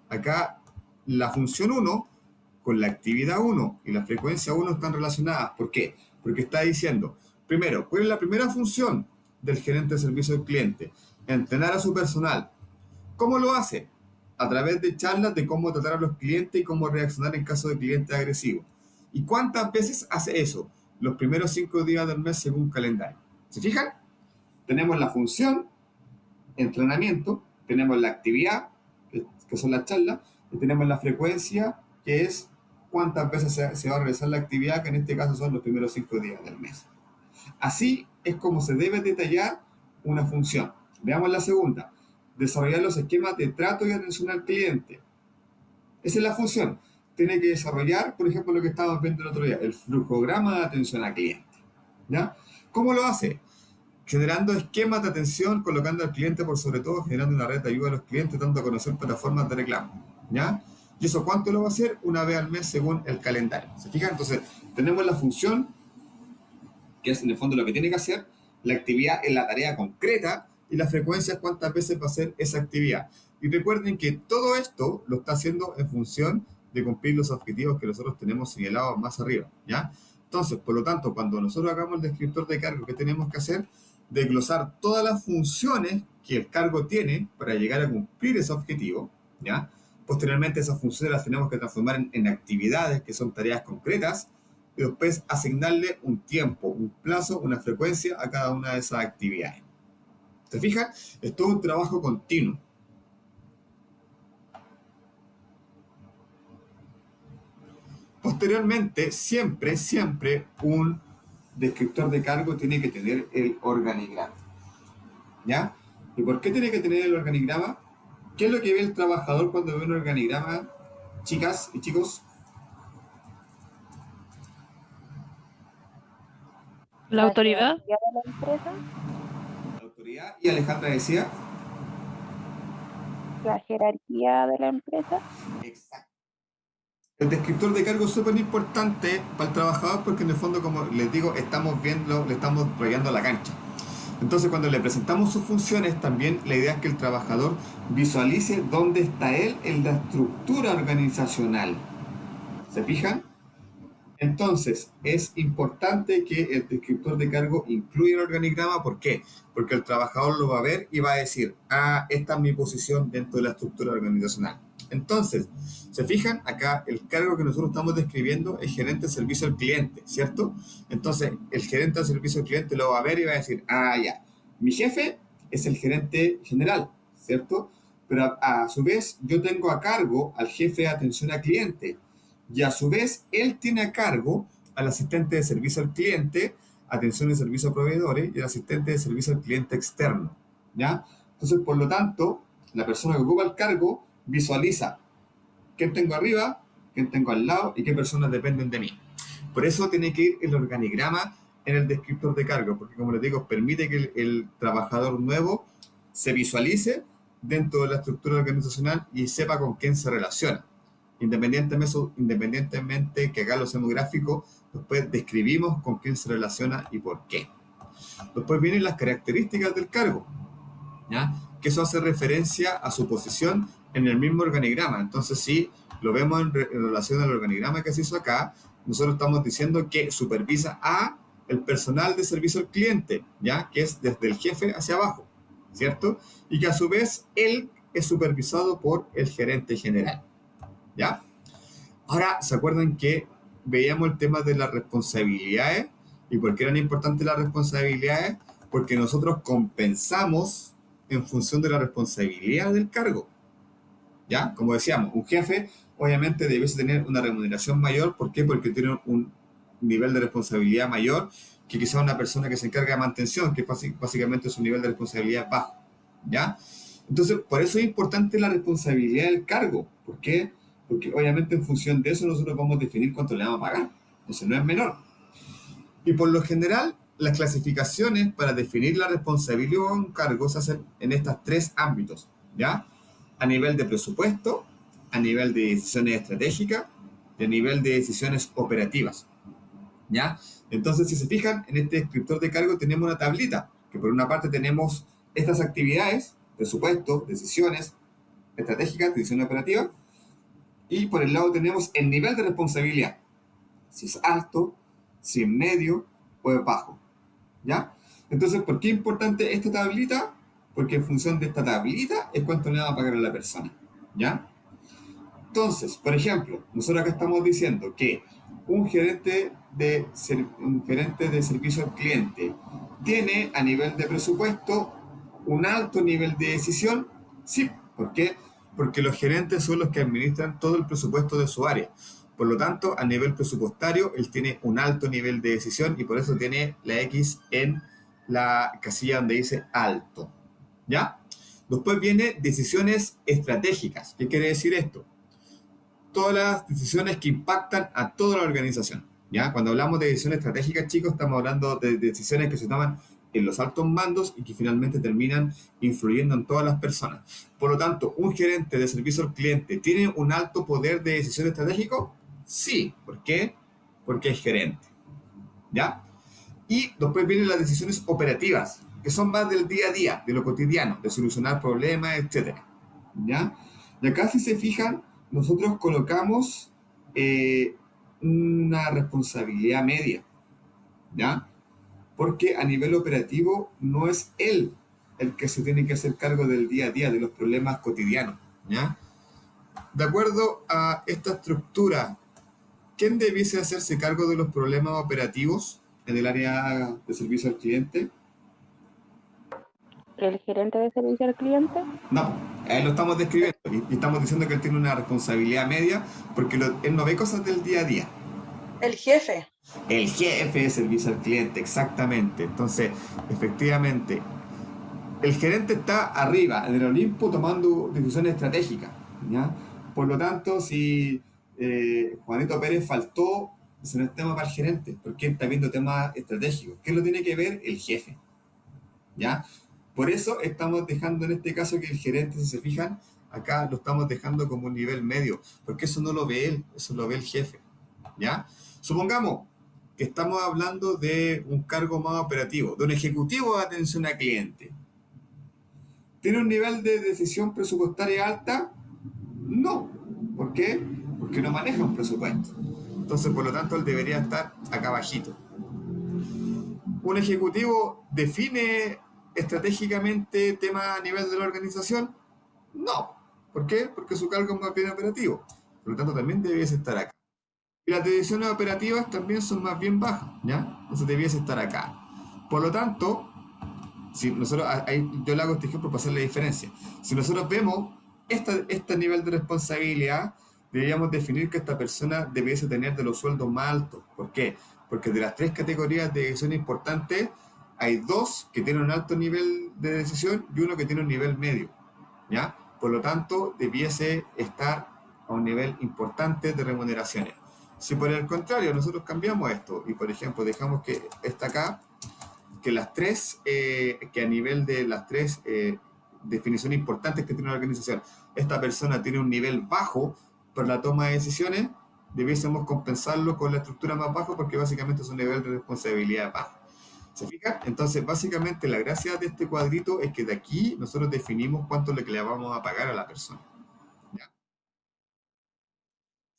acá la función 1 con la actividad 1 y la frecuencia 1 están relacionadas. ¿Por qué? Porque está diciendo, primero, ¿cuál es la primera función del gerente de servicio al cliente? Entrenar a su personal. ¿Cómo lo hace? A través de charlas de cómo tratar a los clientes y cómo reaccionar en caso de clientes agresivos. ¿Y cuántas veces hace eso? Los primeros 5 días del mes según calendario. ¿Se fijan? Tenemos la función, entrenamiento, tenemos la actividad, que son las charlas, y tenemos la frecuencia, que es cuántas veces se va a realizar la actividad, que en este caso son los primeros 5 días del mes. Así es como se debe detallar una función. Veamos la segunda. Desarrollar los esquemas de trato y atención al cliente. Esa es la función. Tiene que desarrollar, por ejemplo, lo que estábamos viendo el otro día, el flujograma de atención al cliente, ¿ya? ¿Cómo lo hace? Generando esquemas de atención, colocando al cliente por sobre todo, generando una red de ayuda a los clientes, dando a conocer plataformas de reclamo, ¿ya? ¿Y eso cuánto lo va a hacer? Una vez al mes según el calendario. ¿Se fijan? Entonces, tenemos la función, que es en el fondo lo que tiene que hacer, la actividad es la tarea concreta y la frecuencia es cuántas veces va a hacer esa actividad. Y recuerden que todo esto lo está haciendo en función de cumplir los objetivos que nosotros tenemos señalados más arriba, ¿ya? Entonces, por lo tanto, cuando nosotros hagamos el descriptor de cargo, ¿qué tenemos que hacer? Desglosar todas las funciones que el cargo tiene para llegar a cumplir ese objetivo, ¿ya? Posteriormente, esas funciones las tenemos que transformar en actividades que son tareas concretas y después asignarle un tiempo, un plazo, una frecuencia a cada una de esas actividades. ¿Se fijan? Es todo un trabajo continuo. Posteriormente, siempre un descriptor de cargo tiene que tener el organigrama, ¿ya? ¿Y por qué tiene que tener el organigrama? ¿Qué es lo que ve el trabajador cuando ve un organigrama, chicas y chicos? La autoridad. jerarquía de la empresa, La autoridad. Y Alejandra decía. la jerarquía de la empresa. Exacto. El descriptor de cargo es súper importante para el trabajador porque en el fondo, como les digo, le estamos rayando la cancha. Entonces, cuando le presentamos sus funciones, también la idea es que el trabajador visualice dónde está él en la estructura organizacional. ¿Se fijan? Entonces, es importante que el descriptor de cargo incluya el organigrama. ¿Por qué? Porque el trabajador lo va a ver y va a decir, esta es mi posición dentro de la estructura organizacional. Entonces, ¿se fijan? Acá el cargo que nosotros estamos describiendo es gerente de servicio al cliente, ¿cierto? Entonces, el gerente de servicio al cliente lo va a ver y va a decir, ya, mi jefe es el gerente general, ¿cierto? Pero a su vez, yo tengo a cargo al jefe de atención al cliente y a su vez, él tiene a cargo al asistente de servicio al cliente atención y servicio a proveedores y el asistente de servicio al cliente externo, ¿ya? Entonces, por lo tanto, la persona que ocupa el cargo visualiza quién tengo arriba, quién tengo al lado y qué personas dependen de mí. Por eso tiene que ir el organigrama en el descriptor de cargo, porque como les digo, permite que el trabajador nuevo se visualice dentro de la estructura organizacional y sepa con quién se relaciona. Independientemente que haga los demográficos, después describimos con quién se relaciona y por qué. Después vienen las características del cargo, ¿ya? Que eso hace referencia a su posición en el mismo organigrama. Entonces, si lo vemos en relación al organigrama que se hizo acá, nosotros estamos diciendo que supervisa a el personal de servicio al cliente, ¿ya? Que es desde el jefe hacia abajo, ¿cierto? Y que a su vez él es supervisado por el gerente general, ¿ya? Ahora, ¿se acuerdan que veíamos el tema de las responsabilidades? ¿Y por qué eran importantes las responsabilidades? Porque nosotros compensamos en función de la responsabilidad del cargo, ¿ya? Como decíamos, un jefe obviamente debiese tener una remuneración mayor. ¿Por qué? Porque tiene un nivel de responsabilidad mayor que quizá una persona que se encarga de mantención, que básicamente su nivel de responsabilidad es bajo, ¿ya? Entonces, por eso es importante la responsabilidad del cargo. ¿Por qué? Porque obviamente en función de eso nosotros vamos a definir cuánto le vamos a pagar. Entonces no es menor. Y por lo general, las clasificaciones para definir la responsabilidad de un cargo se hacen en estos tres ámbitos, ¿ya? A nivel de presupuesto, a nivel de decisiones estratégicas y a nivel de decisiones operativas, ¿ya? Entonces, si se fijan, en este descriptor de cargo tenemos una tablita, que por una parte tenemos estas actividades, presupuesto, decisiones estratégicas, decisiones operativas, y por el lado tenemos el nivel de responsabilidad, si es alto, si es medio o es bajo, ¿ya? Entonces, ¿por qué es importante esta tablita? Porque en función de esta tablita es cuánto le vamos a pagar a la persona, ¿ya? Entonces, por ejemplo, nosotros acá estamos diciendo que un gerente de servicio al cliente tiene a nivel de presupuesto un alto nivel de decisión. Sí, ¿por qué? Porque los gerentes son los que administran todo el presupuesto de su área. Por lo tanto, a nivel presupuestario, él tiene un alto nivel de decisión y por eso tiene la X en la casilla donde dice alto, ¿ya? Después viene decisiones estratégicas. ¿Qué quiere decir esto? Todas las decisiones que impactan a toda la organización, ¿ya? Cuando hablamos de decisiones estratégicas, chicos, estamos hablando de decisiones que se toman en los altos mandos y que finalmente terminan influyendo en todas las personas. Por lo tanto, ¿un gerente de servicio al cliente tiene un alto poder de decisión estratégico? Sí. ¿Por qué? Porque es gerente, ¿ya? Y después vienen las decisiones operativas, que son más del día a día, de lo cotidiano, de solucionar problemas, etc., ¿ya? Y acá, si se fijan, nosotros colocamos una responsabilidad media, ¿ya? Porque a nivel operativo no es él el que se tiene que hacer cargo del día a día, de los problemas cotidianos, ¿ya? De acuerdo a esta estructura, ¿quién debiese hacerse cargo de los problemas operativos en el área de servicio al cliente? ¿El gerente de servicio al cliente? No, a él lo estamos describiendo y estamos diciendo que él tiene una responsabilidad media porque él no ve cosas del día a día. El jefe. El jefe de servicio al cliente, exactamente. Entonces, efectivamente, el gerente está arriba, en el Olimpo, tomando decisiones estratégicas, ¿ya? Por lo tanto, si Juanito Pérez faltó, ese no es tema para el gerente, porque él está viendo temas estratégicos. ¿Qué lo tiene que ver? El jefe, ¿ya? Por eso estamos dejando en este caso que el gerente, si se fijan, acá lo estamos dejando como un nivel medio, porque eso no lo ve él, eso lo ve el jefe, ¿ya? Supongamos que estamos hablando de un cargo más operativo, de un ejecutivo de atención al cliente. ¿Tiene un nivel de decisión presupuestaria alta? No. ¿Por qué? Porque no maneja un presupuesto. Entonces, por lo tanto, él debería estar acá abajito. ¿Un ejecutivo define estratégicamente temas a nivel de la organización? No. ¿Por qué? Porque su cargo es más bien operativo. Por lo tanto, también debiese estar acá. Y las decisiones operativas también son más bien bajas, ¿ya? Entonces debiese estar acá. Por lo tanto, si nosotros, ahí yo le hago este ejemplo para hacer la diferencia. Si nosotros vemos este nivel de responsabilidad, deberíamos definir que esta persona debiese tener de los sueldos más altos. ¿Por qué? porque de las 3 categorías de decisión importantes, hay 2 que tienen un alto nivel de decisión y uno que tiene un nivel medio, ¿ya? Por lo tanto, debiese estar a un nivel importante de remuneraciones. Si por el contrario nosotros cambiamos esto y, por ejemplo, dejamos que está acá, que las 3, que a nivel de las 3 definiciones importantes que tiene una organización, esta persona tiene un nivel bajo por la toma de decisiones, debiésemos compensarlo con la estructura más baja porque básicamente es un nivel de responsabilidad bajo. ¿Se fijan? Entonces, básicamente la gracia de este cuadrito es que de aquí nosotros definimos cuánto es lo que le vamos a pagar a la persona. ¿Ya?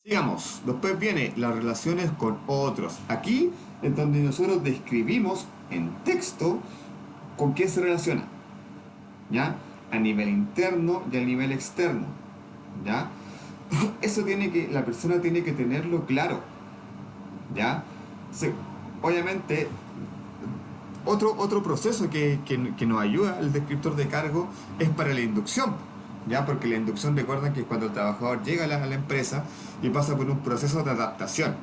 Sigamos. Después viene las relaciones con otros. Aquí es donde nosotros describimos en texto con qué se relaciona. ¿Ya? A nivel interno y a nivel externo. ¿Ya? Eso la persona tiene que tenerlo claro. ¿Ya? Obviamente, otro proceso que nos ayuda el descriptor de cargo es para la inducción, ¿ya? Porque la inducción, recuerdan que es cuando el trabajador llega a la empresa y pasa por un proceso de adaptación.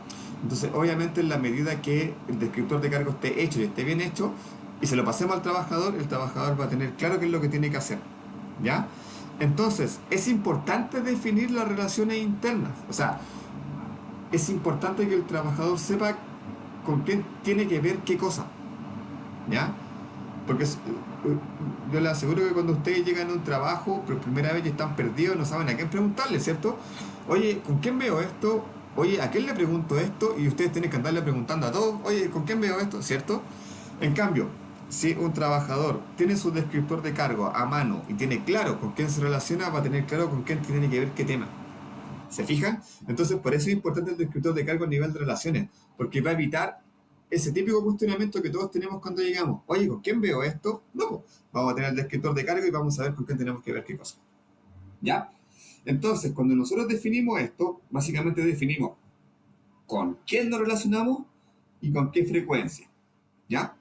Entonces, obviamente, en la medida que el descriptor de cargo esté hecho y esté bien hecho, y se lo pasemos al trabajador, el trabajador va a tener claro qué es lo que tiene que hacer, ¿ya? Entonces, es importante definir las relaciones internas. O sea, es importante que el trabajador sepa con quién tiene que ver qué cosa, ¿ya? Porque yo les aseguro que cuando ustedes llegan a un trabajo por primera vez y están perdidos, no saben a quién preguntarle, ¿cierto? Oye, ¿con quién veo esto? Oye, ¿a quién le pregunto esto? Y ustedes tienen que andarle preguntando a todos, oye, ¿con quién veo esto? ¿Cierto? En cambio, si un trabajador tiene su descriptor de cargo a mano y tiene claro con quién se relaciona, va a tener claro con quién tiene que ver qué tema. ¿Se fijan? Entonces, por eso es importante el descriptor de cargo a nivel de relaciones, porque va a evitar ese típico cuestionamiento que todos tenemos cuando llegamos. Oye, ¿con quién veo esto? No, pues, vamos a tener el descriptor de cargo y vamos a ver con quién tenemos que ver qué cosa. ¿Ya? Entonces, cuando nosotros definimos esto, básicamente definimos con quién nos relacionamos y con qué frecuencia. ¿Ya?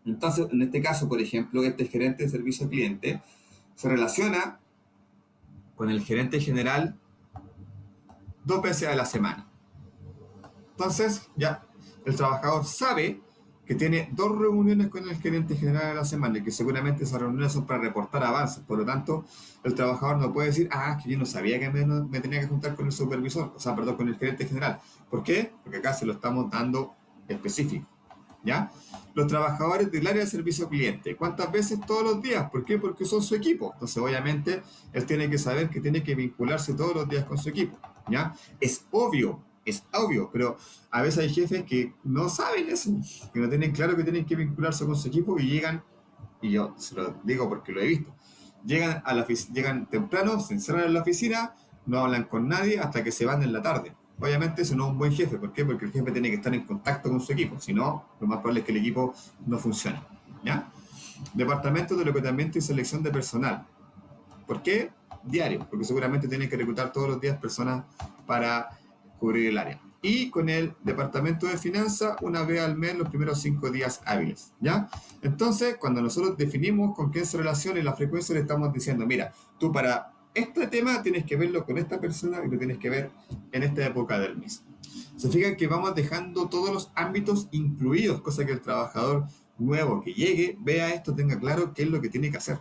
Entonces, en este caso, por ejemplo, este gerente de servicio al cliente se relaciona con el gerente general 2 veces a la semana. Entonces, ya el trabajador sabe que tiene 2 reuniones con el gerente general a la semana y que seguramente esas reuniones son para reportar avances. Por lo tanto, el trabajador no puede decir, es que yo no sabía que me tenía que juntar con el supervisor, o sea, perdón, con el gerente general. ¿Por qué? Porque acá se lo estamos dando específico. ¿Ya? Los trabajadores del área de servicio al cliente, ¿cuántas veces? Todos los días. ¿Por qué? Porque son su equipo. Entonces, obviamente, él tiene que saber que tiene que vincularse todos los días con su equipo. ¿Ya? Es obvio, pero a veces hay jefes que no saben eso, que no tienen claro que tienen que vincularse con su equipo y llegan, y yo se lo digo porque lo he visto, llegan temprano, se encierran en la oficina, no hablan con nadie hasta que se van en la tarde. Obviamente eso no es un buen jefe. ¿Por qué? Porque el jefe tiene que estar en contacto con su equipo. Si no, lo más probable es que el equipo no funcione. ¿Ya? Departamento de reclutamiento y selección de personal. ¿Por qué? Diario. Porque seguramente tienen que reclutar todos los días personas para cubrir el área. Y con el departamento de finanzas, una vez al mes, los primeros 5 días hábiles. ¿Ya? Entonces, cuando nosotros definimos con quién se relaciona y la frecuencia, le estamos diciendo, mira, tú para este tema tienes que verlo con esta persona y lo tienes que ver en esta época del mes. Se fijan que vamos dejando todos los ámbitos incluidos, cosa que el trabajador nuevo que llegue vea esto, tenga claro qué es lo que tiene que hacer.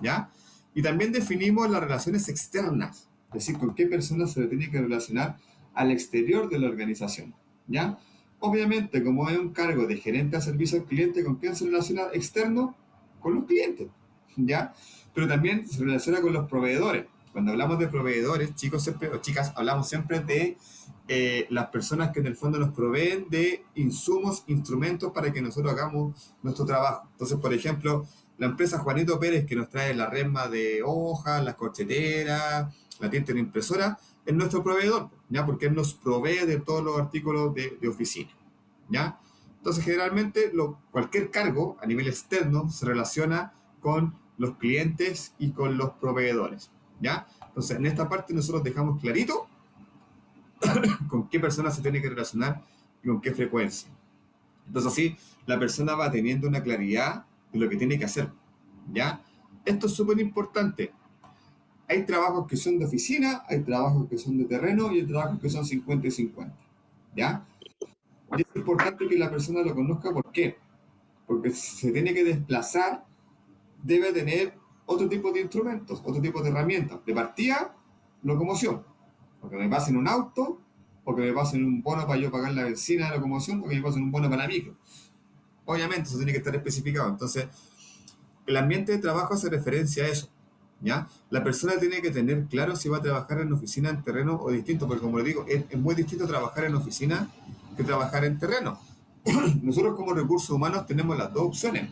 ¿Ya? Y también definimos las relaciones externas, es decir, con qué persona se le tiene que relacionar al exterior de la organización. ¿Ya? Obviamente, como hay un cargo de gerente a servicio al cliente, ¿con quién se relaciona externo? Con los clientes. ¿Ya? Pero también se relaciona con los proveedores. Cuando hablamos de proveedores, chicos siempre, o chicas, hablamos siempre de las personas que en el fondo nos proveen de insumos, instrumentos para que nosotros hagamos nuestro trabajo. Entonces, por ejemplo, la empresa Juanito Pérez, que nos trae la resma de hojas, las corcheteras, la tinta y la impresora, es nuestro proveedor, ¿ya? Porque él nos provee de todos los artículos de oficina, ¿ya? Entonces, generalmente, cualquier cargo a nivel externo se relaciona con los clientes y con los proveedores, ¿ya? Entonces, en esta parte nosotros dejamos clarito con qué persona se tiene que relacionar y con qué frecuencia. Entonces, así, la persona va teniendo una claridad de lo que tiene que hacer, ¿ya? Esto es súper importante. Hay trabajos que son de oficina, hay trabajos que son de terreno y hay trabajos que son 50 y 50, ¿ya? Y es importante que la persona lo conozca. ¿Por qué? Porque si se tiene que desplazar, debe tener otro tipo de instrumentos, otro tipo de herramientas. De partida, locomoción. O que me pasen un auto, o que me pasen un bono para yo pagar la benzina de locomoción, o que me pasen un bono para la micro. Obviamente, eso tiene que estar especificado. Entonces, el ambiente de trabajo hace referencia a eso. ¿Ya? La persona tiene que tener claro si va a trabajar en oficina, en terreno o distinto, porque como le digo, es muy distinto trabajar en oficina que trabajar en terreno. Nosotros como recursos humanos tenemos las dos opciones.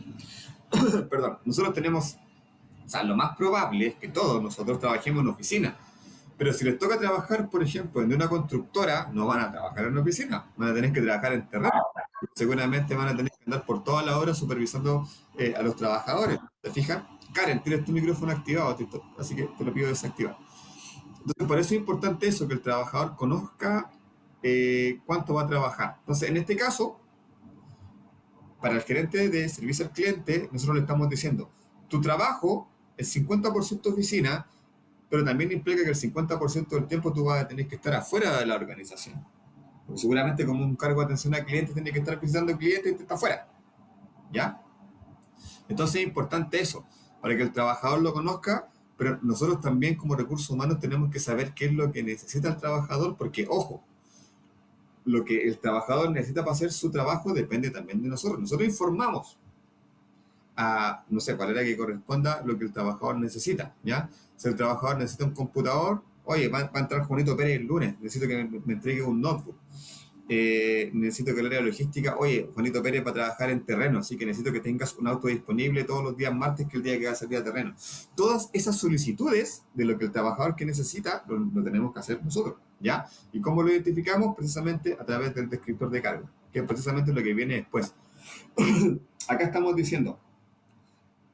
Perdón, nosotros tenemos, o sea, lo más probable es que todos nosotros trabajemos en oficina. Pero si les toca trabajar, por ejemplo, en una constructora, no van a trabajar en oficina, van a tener que trabajar en terreno. Seguramente van a tener que andar por toda la hora supervisando a los trabajadores. ¿Te fijas? Karen, tienes tu micrófono activado, Tito, así que te lo pido desactivar. Entonces, por eso es importante eso, que el trabajador conozca cuánto va a trabajar. Entonces, en este caso, para el gerente de servicio al cliente, nosotros le estamos diciendo, tu trabajo es 50% oficina, pero también implica que el 50% del tiempo tú vas a tener que estar afuera de la organización. Porque seguramente como un cargo de atención al cliente tiene que estar visitando al cliente y está afuera. ¿Ya? Entonces es importante eso, para que el trabajador lo conozca, pero nosotros también como recursos humanos tenemos que saber qué es lo que necesita el trabajador, porque, ojo, lo que el trabajador necesita para hacer su trabajo depende también de nosotros. Nosotros informamos a, no sé, cuál era que corresponda lo que el trabajador necesita, ¿ya? Si el trabajador necesita un computador, oye, va a entrar Juanito Pérez el lunes, necesito que me entregue un notebook. Necesito que el área de logística, oye, Juanito Pérez va a trabajar en terreno, así que necesito que tengas un auto disponible todos los días martes, que es el día que va a salir a terreno. Todas esas solicitudes de lo que el trabajador que necesita, lo tenemos que hacer nosotros, ¿ya? ¿Y cómo lo identificamos? Precisamente a través del descriptor de cargo, que es precisamente lo que viene después. Acá estamos diciendo,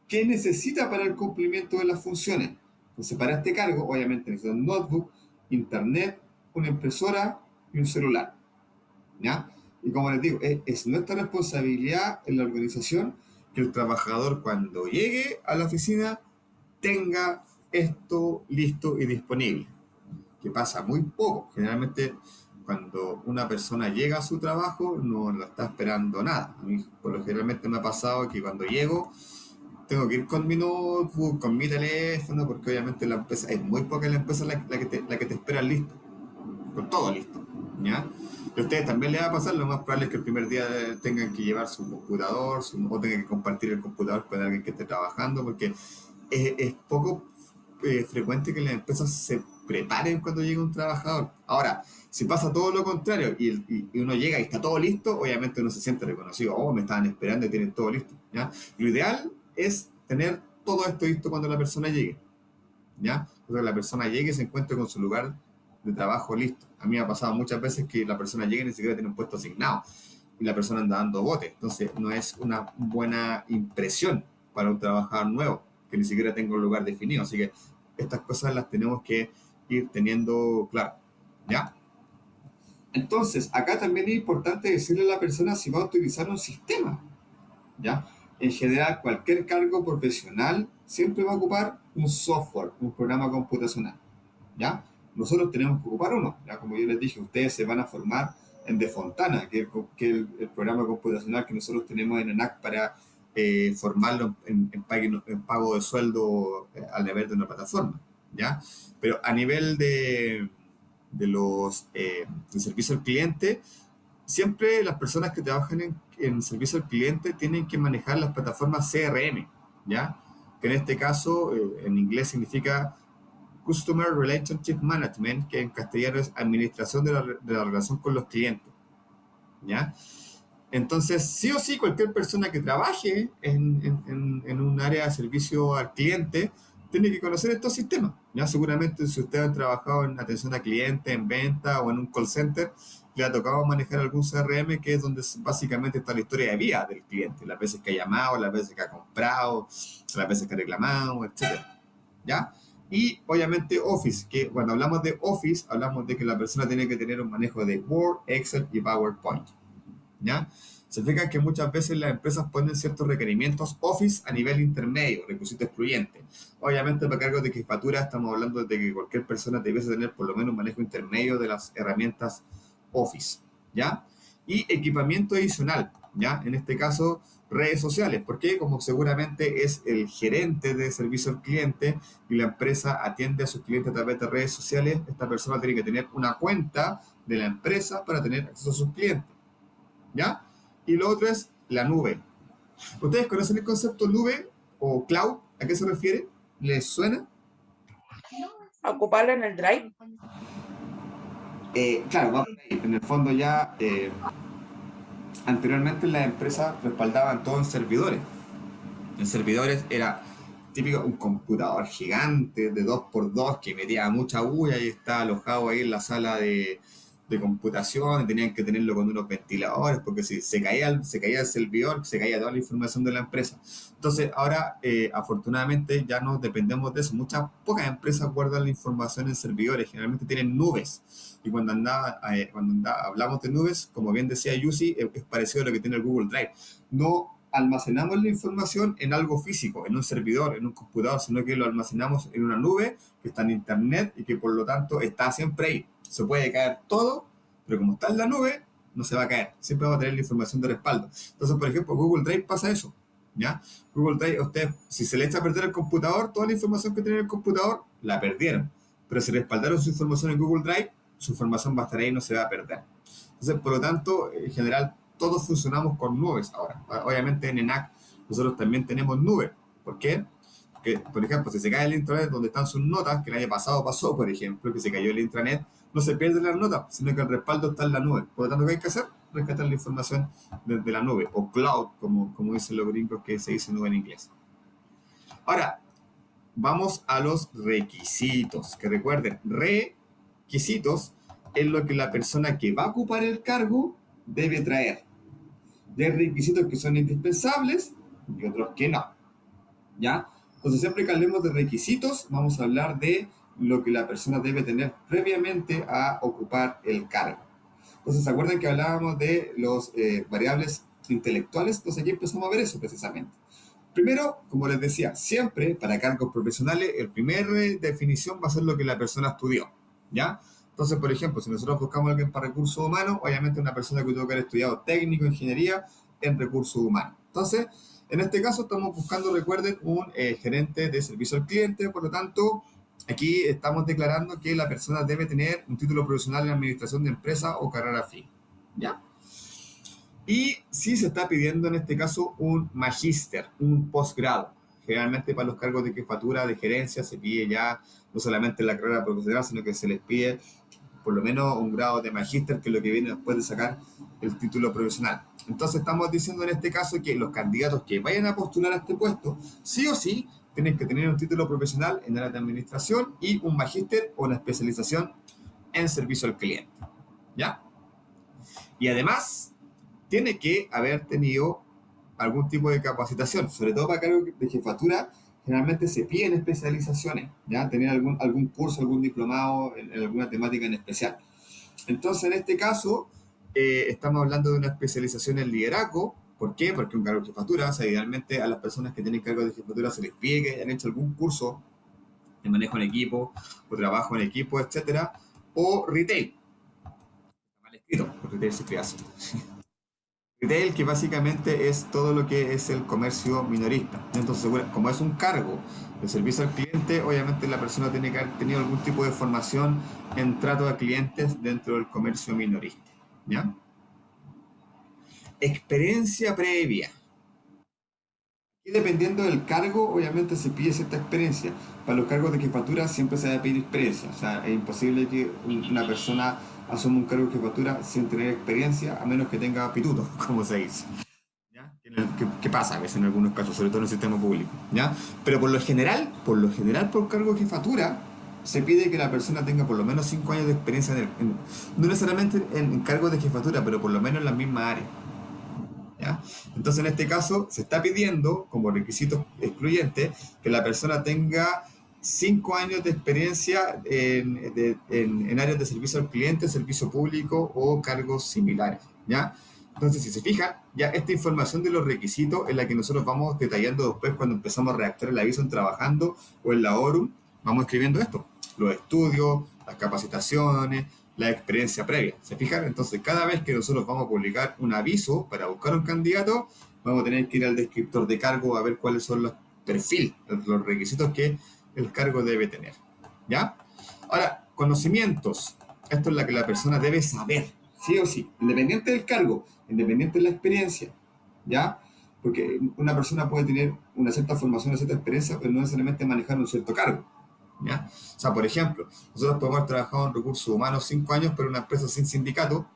¿qué necesita para el cumplimiento de las funciones? Entonces, para este cargo, obviamente necesita un notebook, internet, una impresora y un celular, ¿ya? Y como les digo, es nuestra responsabilidad en la organización que el trabajador cuando llegue a la oficina tenga esto listo y disponible, que pasa muy poco. Generalmente cuando una persona llega a su trabajo no lo está esperando nada. A mí por lo generalmente me ha pasado que cuando llego tengo que ir con mi notebook, con mi teléfono, porque obviamente la empresa, es muy poca la empresa la que te espera listo, con todo listo, ¿ya? Y a ustedes también les va a pasar, lo más probable es que el primer día tengan que llevar su computador, o tengan que compartir el computador con alguien que esté trabajando, porque es poco frecuente que las empresas se preparen cuando llega un trabajador. Ahora, si pasa todo lo contrario y uno llega y está todo listo, obviamente uno se siente reconocido, oh, me estaban esperando y tienen todo listo, ¿ya? Lo ideal es tener todo esto listo cuando la persona llegue, ¿ya? Cuando la persona llegue y se encuentre con su lugar de trabajo listo. A mí me ha pasado muchas veces que la persona llega y ni siquiera tiene un puesto asignado y la persona anda dando bote. Entonces no es una buena impresión para un trabajador nuevo que ni siquiera tenga un lugar definido. Así que estas cosas las tenemos que ir teniendo claro, ¿ya? Entonces, acá también es importante decirle a la persona si va a utilizar un sistema, ¿ya? En general, cualquier cargo profesional siempre va a ocupar un software, un programa computacional, ¿ya? Nosotros tenemos que ocupar uno, ¿ya? Como yo les dije, ustedes se van a formar en De Fontana, que es el programa computacional que nosotros tenemos en ENAC para formarlo en pago de sueldo al nivel de una plataforma, ¿ya? Pero a nivel de los de servicio al cliente, siempre las personas que trabajan en servicio al cliente tienen que manejar las plataformas CRM, ¿ya? Que en este caso, en inglés significa Customer Relationship Management, que en castellano es administración de la relación con los clientes, ¿ya? Entonces, sí o sí, cualquier persona que trabaje en un área de servicio al cliente tiene que conocer estos sistemas, ¿ya? Seguramente si usted ha trabajado en atención al cliente, en venta o en un call center, le ha tocado manejar algún CRM que es donde básicamente está la historia de vida del cliente, las veces que ha llamado, las veces que ha comprado, las veces que ha reclamado, etcétera, ¿ya? Y obviamente Office, que cuando hablamos de Office, hablamos de que la persona tiene que tener un manejo de Word, Excel y PowerPoint, ¿ya? Se fijan que muchas veces las empresas ponen ciertos requerimientos Office a nivel intermedio, requisito excluyente. Obviamente para cargos de jefatura estamos hablando de que cualquier persona debiese tener por lo menos un manejo intermedio de las herramientas Office, ¿ya? Y equipamiento adicional, ¿ya? En este caso, redes sociales, porque como seguramente es el gerente de servicio al cliente y la empresa atiende a sus clientes a través de redes sociales, esta persona tiene que tener una cuenta de la empresa para tener acceso a sus clientes, ¿ya? Y lo otro es la nube. ¿Ustedes conocen el concepto nube o cloud? ¿A qué se refiere? ¿Les suena? Ocuparlo en el Drive. Claro, vamos ahí. En el fondo ya anteriormente las empresas respaldaban todo en servidores. En servidores era típico un computador gigante de 2x2 que metía mucha bulla y estaba alojado ahí en la sala de computación y tenían que tenerlo con unos ventiladores porque si se caía el servidor, se caía toda la información de la empresa. Entonces ahora afortunadamente ya no dependemos de eso. Pocas empresas guardan la información en servidores, generalmente tienen nubes. Y hablamos de nubes, como bien decía Yusi, es parecido a lo que tiene el Google Drive. No almacenamos la información en algo físico, en un servidor, en un computador, sino que lo almacenamos en una nube que está en internet y que por lo tanto está siempre ahí. Se puede caer todo, pero como está en la nube, no se va a caer. Siempre va a tener la información de respaldo. Entonces, por ejemplo, Google Drive pasa eso, ¿ya? Google Drive, usted, si se le echa a perder el computador, toda la información que tiene en el computador, la perdieron. Pero si respaldaron su información en Google Drive, su información va a estar ahí y no se va a perder. Entonces, por lo tanto, en general, todos funcionamos con nubes ahora. Obviamente en ENAC nosotros también tenemos nubes. ¿Por qué? Porque, por ejemplo, si se cae el intranet donde están sus notas, que el año pasado pasó, por ejemplo, que se cayó el intranet, no se pierden las notas, sino que el respaldo está en la nube. Por lo tanto, ¿qué hay que hacer? Rescatar la información desde la nube, o cloud, como dicen los gringos, que se dice nube en inglés. Ahora, vamos a los requisitos, que recuerden, requisitos es lo que la persona que va a ocupar el cargo debe traer. De requisitos que son indispensables y otros que no, ¿ya? Entonces, siempre que hablemos de requisitos, vamos a hablar de lo que la persona debe tener previamente a ocupar el cargo. Entonces, ¿se acuerdan que hablábamos de los variables intelectuales? Entonces, aquí empezamos a ver eso precisamente. Primero, como les decía, siempre para cargos profesionales, el primer definición va a ser lo que la persona estudió, ¿ya? Entonces, por ejemplo, si nosotros buscamos a alguien para recursos humanos, obviamente una persona que tuvo que haber estudiado técnico, ingeniería en recursos humanos. Entonces, en este caso estamos buscando, recuerden, un gerente de servicio al cliente, por lo tanto, aquí estamos declarando que la persona debe tener un título profesional en administración de empresa o carrera afín, ¿ya? Y sí se está pidiendo en este caso un magíster, un posgrado. Generalmente para los cargos de jefatura, de gerencia, se pide ya no solamente la carrera profesional, sino que se les pide por lo menos un grado de magíster, que es lo que viene después de sacar el título profesional. Entonces estamos diciendo en este caso que los candidatos que vayan a postular a este puesto, sí o sí, tienen que tener un título profesional en área de administración y un magíster o una especialización en servicio al cliente, ¿ya? Y además, tiene que haber tenido algún tipo de capacitación, sobre todo para cargos de jefatura. Generalmente se piden especializaciones, ¿ya? Tener algún curso, algún diplomado en alguna temática en especial. Entonces, en este caso, estamos hablando de una especialización en liderazgo. ¿Por qué? Porque un cargo de jefatura, o sea, idealmente a las personas que tienen cargos de jefatura se les pide que hayan hecho algún curso de manejo en equipo, o trabajo en equipo, etcétera, o retail. Mal escrito, retail se escribe así. Retail, que básicamente es todo lo que es el comercio minorista. Entonces, como es un cargo de servicio al cliente, obviamente la persona tiene que haber tenido algún tipo de formación en trato a clientes dentro del comercio minorista, ¿ya? Experiencia previa. Y dependiendo del cargo, obviamente se pide cierta experiencia. Para los cargos de jefatura siempre se debe pedir experiencia. O sea, es imposible que una persona asuma un cargo de jefatura sin tener experiencia, a menos que tenga pituto, como se dice. ¿Ya? ¿Qué pasa a veces en algunos casos, sobre todo en el sistema público? ¿Ya? Pero por lo general, por cargo de jefatura, se pide que la persona tenga por lo menos 5 años de experiencia, no necesariamente en cargos de jefatura, pero por lo menos en la misma área. ¿Ya? Entonces, en este caso, se está pidiendo como requisito excluyente que la persona tenga 5 años de experiencia en áreas de servicio al cliente, servicio público o cargos similares, ¿ya? Entonces, si se fijan, ya esta información de los requisitos es la que nosotros vamos detallando después cuando empezamos a redactar el aviso en Trabajando o en la ORUM, vamos escribiendo esto, los estudios, las capacitaciones, la experiencia previa. ¿Se fijan? Entonces, cada vez que nosotros vamos a publicar un aviso para buscar un candidato, vamos a tener que ir al descriptor de cargo a ver cuáles son los perfiles, los requisitos que el cargo debe tener. ¿Ya? Ahora, conocimientos. Esto es lo que la persona debe saber, sí o sí, independiente del cargo, independiente de la experiencia. ¿Ya? Porque una persona puede tener una cierta formación, una cierta experiencia, pero no necesariamente manejar un cierto cargo. ¿Ya? O sea, por ejemplo, nosotros podemos haber trabajado en recursos humanos 5 años, pero en una empresa sin sindicato,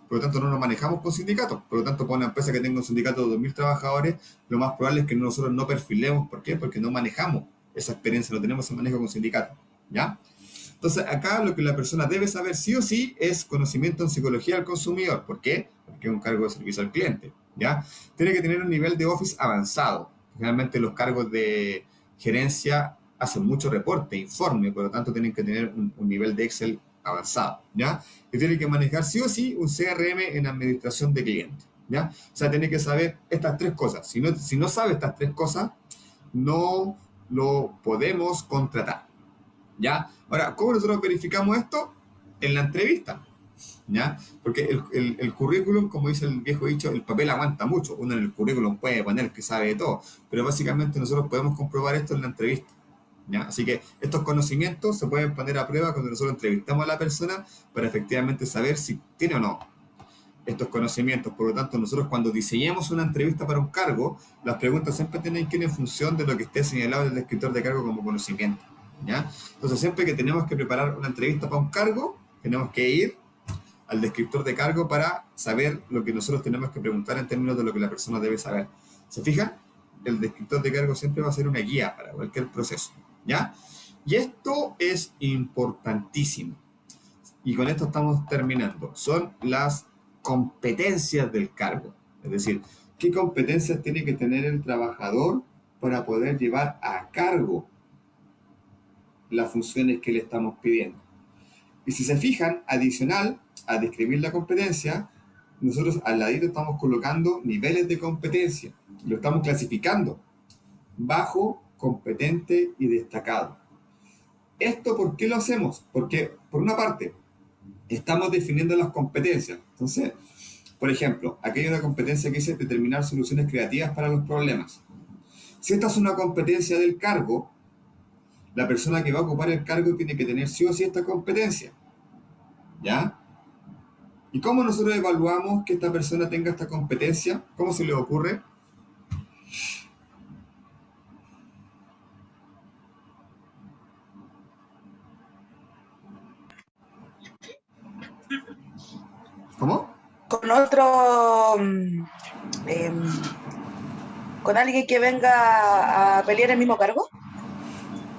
por lo tanto no nos manejamos con sindicatos. Por lo tanto, para una empresa que tenga un sindicato de 2.000 trabajadores, lo más probable es que nosotros no perfilemos. ¿Por qué? Porque no manejamos esa experiencia, no tenemos ese manejo con sindicatos. ¿Ya? Entonces, acá lo que la persona debe saber sí o sí es conocimiento en psicología del consumidor. ¿Por qué? Porque es un cargo de servicio al cliente. ¿Ya? Tiene que tener un nivel de Office avanzado. Generalmente los cargos de gerencia hacen mucho reporte, informe, por lo tanto tienen que tener un nivel de Excel avanzado, ¿ya? Y tienen que manejar sí o sí un CRM en administración de clientes, ¿ya? O sea, tiene que saber estas 3 cosas. Si no sabe estas 3 cosas, no lo podemos contratar, ¿ya? Ahora, ¿cómo nosotros verificamos esto? En la entrevista, ¿ya? Porque el currículum, como dice el viejo dicho, el papel aguanta mucho. Uno en el currículum puede poner que sabe de todo, pero básicamente nosotros podemos comprobar esto en la entrevista, ¿ya? Así que estos conocimientos se pueden poner a prueba cuando nosotros entrevistamos a la persona para efectivamente saber si tiene o no estos conocimientos. Por lo tanto, nosotros cuando diseñemos una entrevista para un cargo, las preguntas siempre tienen que ir en función de lo que esté señalado en el descriptor de cargo como conocimiento, ¿ya? Entonces, siempre que tenemos que preparar una entrevista para un cargo, tenemos que ir al descriptor de cargo para saber lo que nosotros tenemos que preguntar en términos de lo que la persona debe saber. ¿Se fijan? El descriptor de cargo siempre va a ser una guía para cualquier proceso, ¿ya? Y esto es importantísimo. Y con esto estamos terminando. Son las competencias del cargo. Es decir, ¿qué competencias tiene que tener el trabajador para poder llevar a cargo las funciones que le estamos pidiendo? Y si se fijan, adicional a describir la competencia, nosotros al ladito estamos colocando niveles de competencia. Lo estamos clasificando. Bajo, competente y destacado. ¿Esto por qué lo hacemos? Porque, por una parte, estamos definiendo las competencias. Entonces, por ejemplo, aquí hay una competencia que dice determinar soluciones creativas para los problemas. Si esta es una competencia del cargo, la persona que va a ocupar el cargo tiene que tener sí o sí esta competencia, ¿ya? ¿Y cómo nosotros evaluamos que esta persona tenga esta competencia? ¿Cómo se le ocurre? ¿Cómo? Con otro, con alguien que venga a pelear el mismo cargo.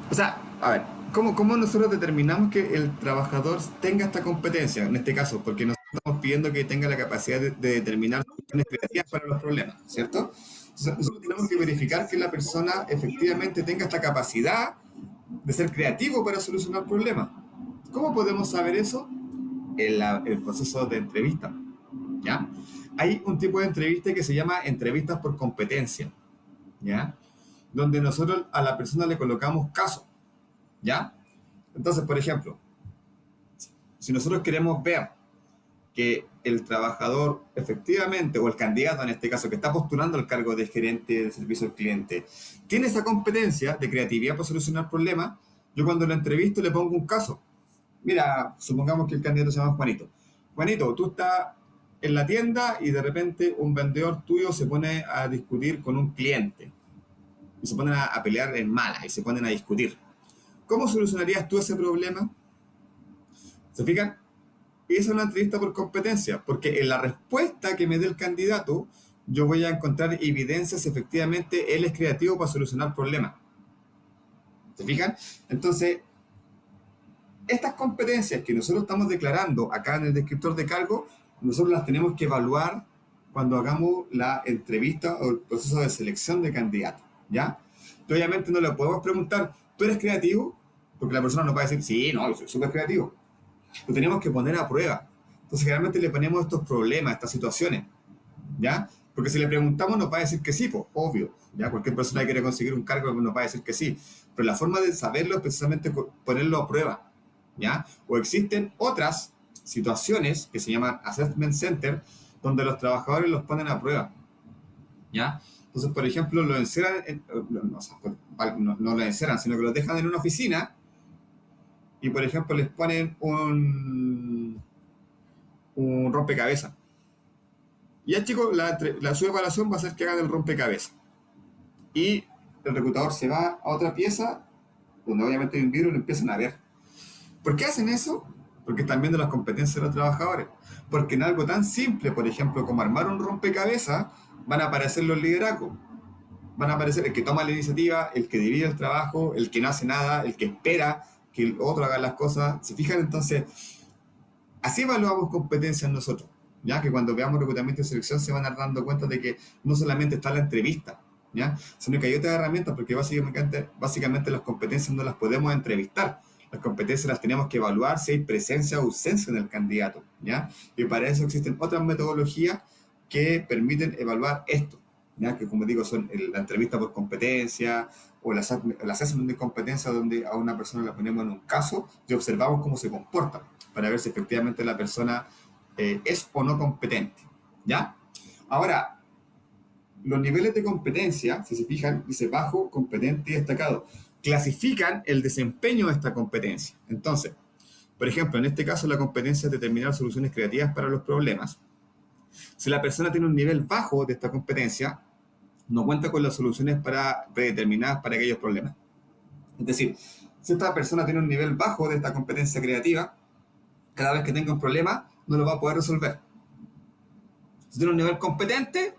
O sea, a ver, ¿cómo nosotros determinamos que el trabajador tenga esta competencia? En este caso, porque nosotros estamos pidiendo que tenga la capacidad de determinar soluciones creativas para los problemas, ¿cierto? Entonces, nosotros tenemos que verificar que la persona efectivamente tenga esta capacidad de ser creativo para solucionar problemas. ¿Cómo podemos saber eso? El proceso de entrevista, ¿ya? Hay un tipo de entrevista que se llama entrevistas por competencia, ¿ya? Donde nosotros a la persona le colocamos casos, ¿ya? Entonces, por ejemplo, si nosotros queremos ver que el trabajador efectivamente, o el candidato en este caso, que está postulando el cargo de gerente de servicio al cliente, tiene esa competencia de creatividad para solucionar problemas, yo cuando lo entrevisto le pongo un caso. Mira, supongamos que el candidato se llama Juanito. Juanito, tú estás en la tienda y de repente un vendedor tuyo se pone a discutir con un cliente. Y se ponen a pelear en malas y se ponen a discutir. ¿Cómo solucionarías tú ese problema? ¿Se fijan? Y esa es una entrevista por competencia, porque en la respuesta que me dé el candidato, yo voy a encontrar evidencias si efectivamente él es creativo para solucionar problemas. ¿Se fijan? Entonces, estas competencias que nosotros estamos declarando acá en el descriptor de cargo, nosotros las tenemos que evaluar cuando hagamos la entrevista o el proceso de selección de candidatos, ¿ya? Y obviamente no le podemos preguntar, ¿tú eres creativo? Porque la persona nos va a decir, sí, no, yo soy súper creativo. Lo tenemos que poner a prueba. Entonces generalmente le ponemos estos problemas, estas situaciones, ¿ya? Porque si le preguntamos nos va a decir que sí, pues, obvio, ¿ya? Cualquier persona que quiere conseguir un cargo nos va a decir que sí. Pero la forma de saberlo es precisamente ponerlo a prueba, ¿ya? O existen otras situaciones que se llaman assessment center, donde los trabajadores los ponen a prueba, ¿ya? Entonces, por ejemplo, lo encerran, no lo encerran, sino que los dejan en una oficina y, por ejemplo, les ponen un rompecabezas. Y ya, chicos, su evaluación va a ser que hagan el rompecabezas. Y el reclutador se va a otra pieza, donde obviamente hay un vidrio y lo empiezan a ver. ¿Por qué hacen eso? Porque están viendo las competencias de los trabajadores. Porque en algo tan simple, por ejemplo, como armar un rompecabezas, van a aparecer los liderazgos. Van a aparecer el que toma la iniciativa, el que divide el trabajo, el que no hace nada, el que espera que el otro haga las cosas. ¿Se fijan? Entonces, así evaluamos competencias nosotros, ¿ya? Que cuando veamos reclutamiento y selección se van a dar dando cuenta de que no solamente está la entrevista, ¿ya? Sino que hay otras herramientas, porque básicamente las competencias no las podemos entrevistar. Las competencias las tenemos que evaluar si hay presencia o ausencia en el candidato, ¿ya? Y para eso existen otras metodologías que permiten evaluar esto, ¿ya? Que, como digo, son la entrevista por competencia o el assessment de competencia, donde a una persona la ponemos en un caso y observamos cómo se comporta para ver si efectivamente la persona es o no competente, ¿ya? Ahora, los niveles de competencia, si se fijan, dice bajo, competente y destacado, clasifican el desempeño de esta competencia. Entonces, por ejemplo, en este caso la competencia es determinar soluciones creativas para los problemas. Si la persona tiene un nivel bajo de esta competencia, no cuenta con las soluciones predeterminadas para aquellos problemas. Es decir, si esta persona tiene un nivel bajo de esta competencia creativa, cada vez que tenga un problema, no lo va a poder resolver. Si tiene un nivel competente,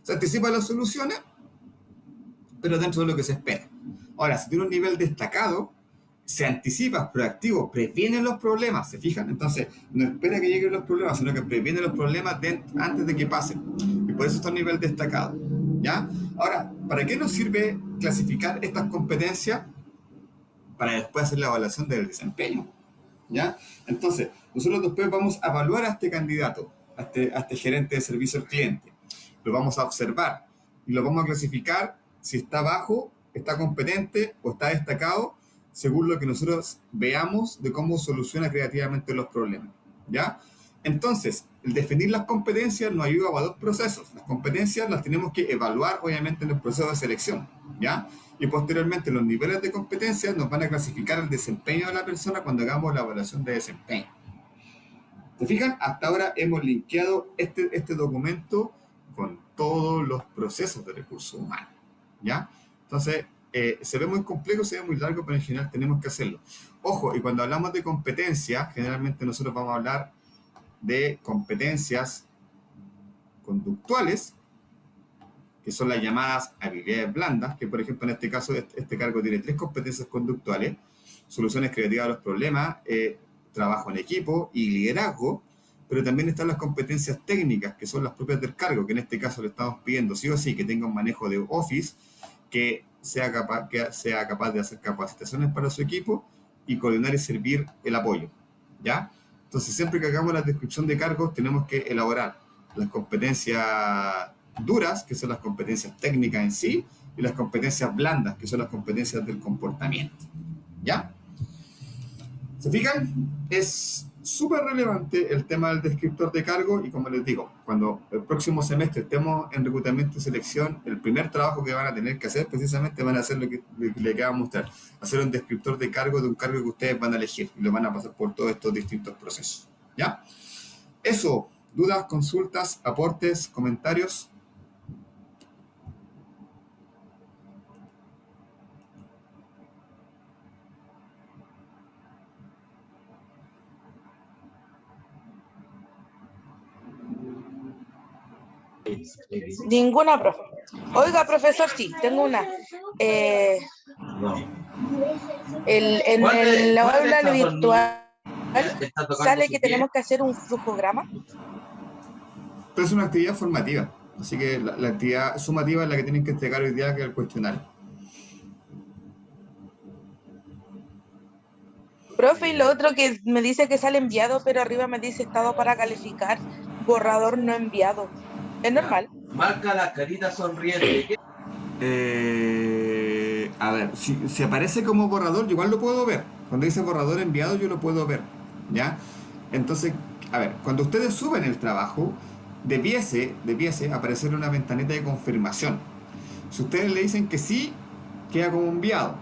se anticipa las soluciones, pero dentro de lo que se espera. Ahora, si tiene un nivel destacado, se anticipa, proactivo, previene los problemas, ¿se fijan? Entonces, no espera que lleguen los problemas, sino que previene los problemas antes de que pasen. Y por eso está a nivel destacado, ¿ya? Ahora, ¿para qué nos sirve clasificar estas competencias? Para después hacer la evaluación del desempeño, ¿ya? Entonces, nosotros después vamos a evaluar a este candidato, a este gerente de servicio al cliente. Lo vamos a observar y lo vamos a clasificar si está bajo, está competente o está destacado, según lo que nosotros veamos de cómo soluciona creativamente los problemas, ¿ya? Entonces, el definir las competencias nos ayuda a dos procesos. Las competencias las tenemos que evaluar, obviamente, en el proceso de selección, ¿ya? Y posteriormente, los niveles de competencia nos van a clasificar el desempeño de la persona cuando hagamos la evaluación de desempeño. ¿Se fijan? Hasta ahora hemos linkeado este documento con todos los procesos de recursos humanos, ¿ya? Entonces, se ve muy complejo, se ve muy largo, pero en general tenemos que hacerlo. Ojo, y cuando hablamos de competencia, generalmente nosotros vamos a hablar de competencias conductuales, que son las llamadas habilidades blandas, que por ejemplo en este caso este cargo tiene 3 competencias conductuales: soluciones creativas a los problemas, trabajo en equipo y liderazgo. Pero también están las competencias técnicas, que son las propias del cargo, que en este caso le estamos pidiendo sí o sí que tenga un manejo de Office, que sea capaz de hacer capacitaciones para su equipo y coordinar y servir el apoyo, ¿ya? Entonces, siempre que hagamos la descripción de cargos, tenemos que elaborar las competencias duras, que son las competencias técnicas en sí, y las competencias blandas, que son las competencias del comportamiento, ¿ya? ¿Se fijan? Es súper relevante el tema del descriptor de cargo, y como les digo, cuando el próximo semestre estemos en reclutamiento y selección, el primer trabajo que van a tener que hacer precisamente van a hacer lo que les acabo de mostrar: hacer un descriptor de cargo de un cargo que ustedes van a elegir, y lo van a pasar por todos estos distintos procesos, ¿ya? Eso, dudas, consultas, aportes, comentarios. Ninguna, profe. Oiga, profesor, sí, tengo una. En la aula virtual sale que tenemos que hacer un flujograma. Pero es una actividad formativa, así que la actividad sumativa es la que tienen que entregar hoy día, que es el cuestionario. Profe, y lo otro que me dice que sale enviado, pero arriba me dice estado para calificar, borrador no enviado. ¿Es normal? Marca la carita sonriente. A ver, si aparece como borrador, yo igual lo puedo ver. Cuando dice borrador enviado, yo lo puedo ver, ¿ya? Entonces, A ver, cuando ustedes suben el trabajo, debiese aparecer una ventanita de confirmación. Si ustedes le dicen que sí, queda como enviado.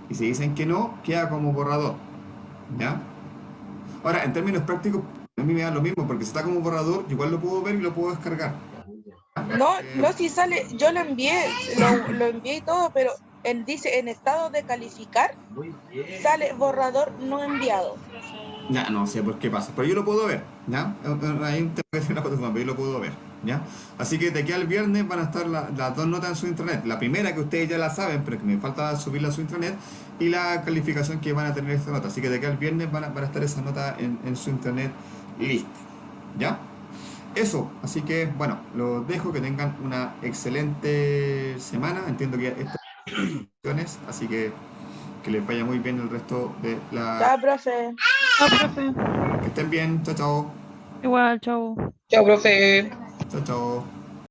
Y si dicen que no, queda como borrador. ¿Ya? Ahora, en términos prácticos, a mí me da lo mismo, porque si está como borrador, igual lo puedo ver y lo puedo descargar. No, no, si sale, yo lo envié, lo envié y todo, pero él dice en estado de calificar, Muy bien. sale borrador no enviado. Ya, no sé por qué pasa, pero yo lo puedo ver, ¿ya? Hay un tema que tiene una plataforma, pero yo lo puedo ver, ¿ya? Así que de aquí al viernes van a estar las dos notas en su intranet. La primera que ustedes ya la saben, pero que me falta subirla a su intranet, y la calificación que van a tener esta nota. Así que de aquí al viernes van a estar esas notas en su intranet lista, ¿ya? Eso, así que bueno, los dejo, que tengan una excelente semana. Entiendo que estas vacaciones, así que les vaya muy bien el resto de la... Ya, profe. Chao, profe. Que estén bien, chao, chao, Igual, chau. Chao, profe. chao, chao.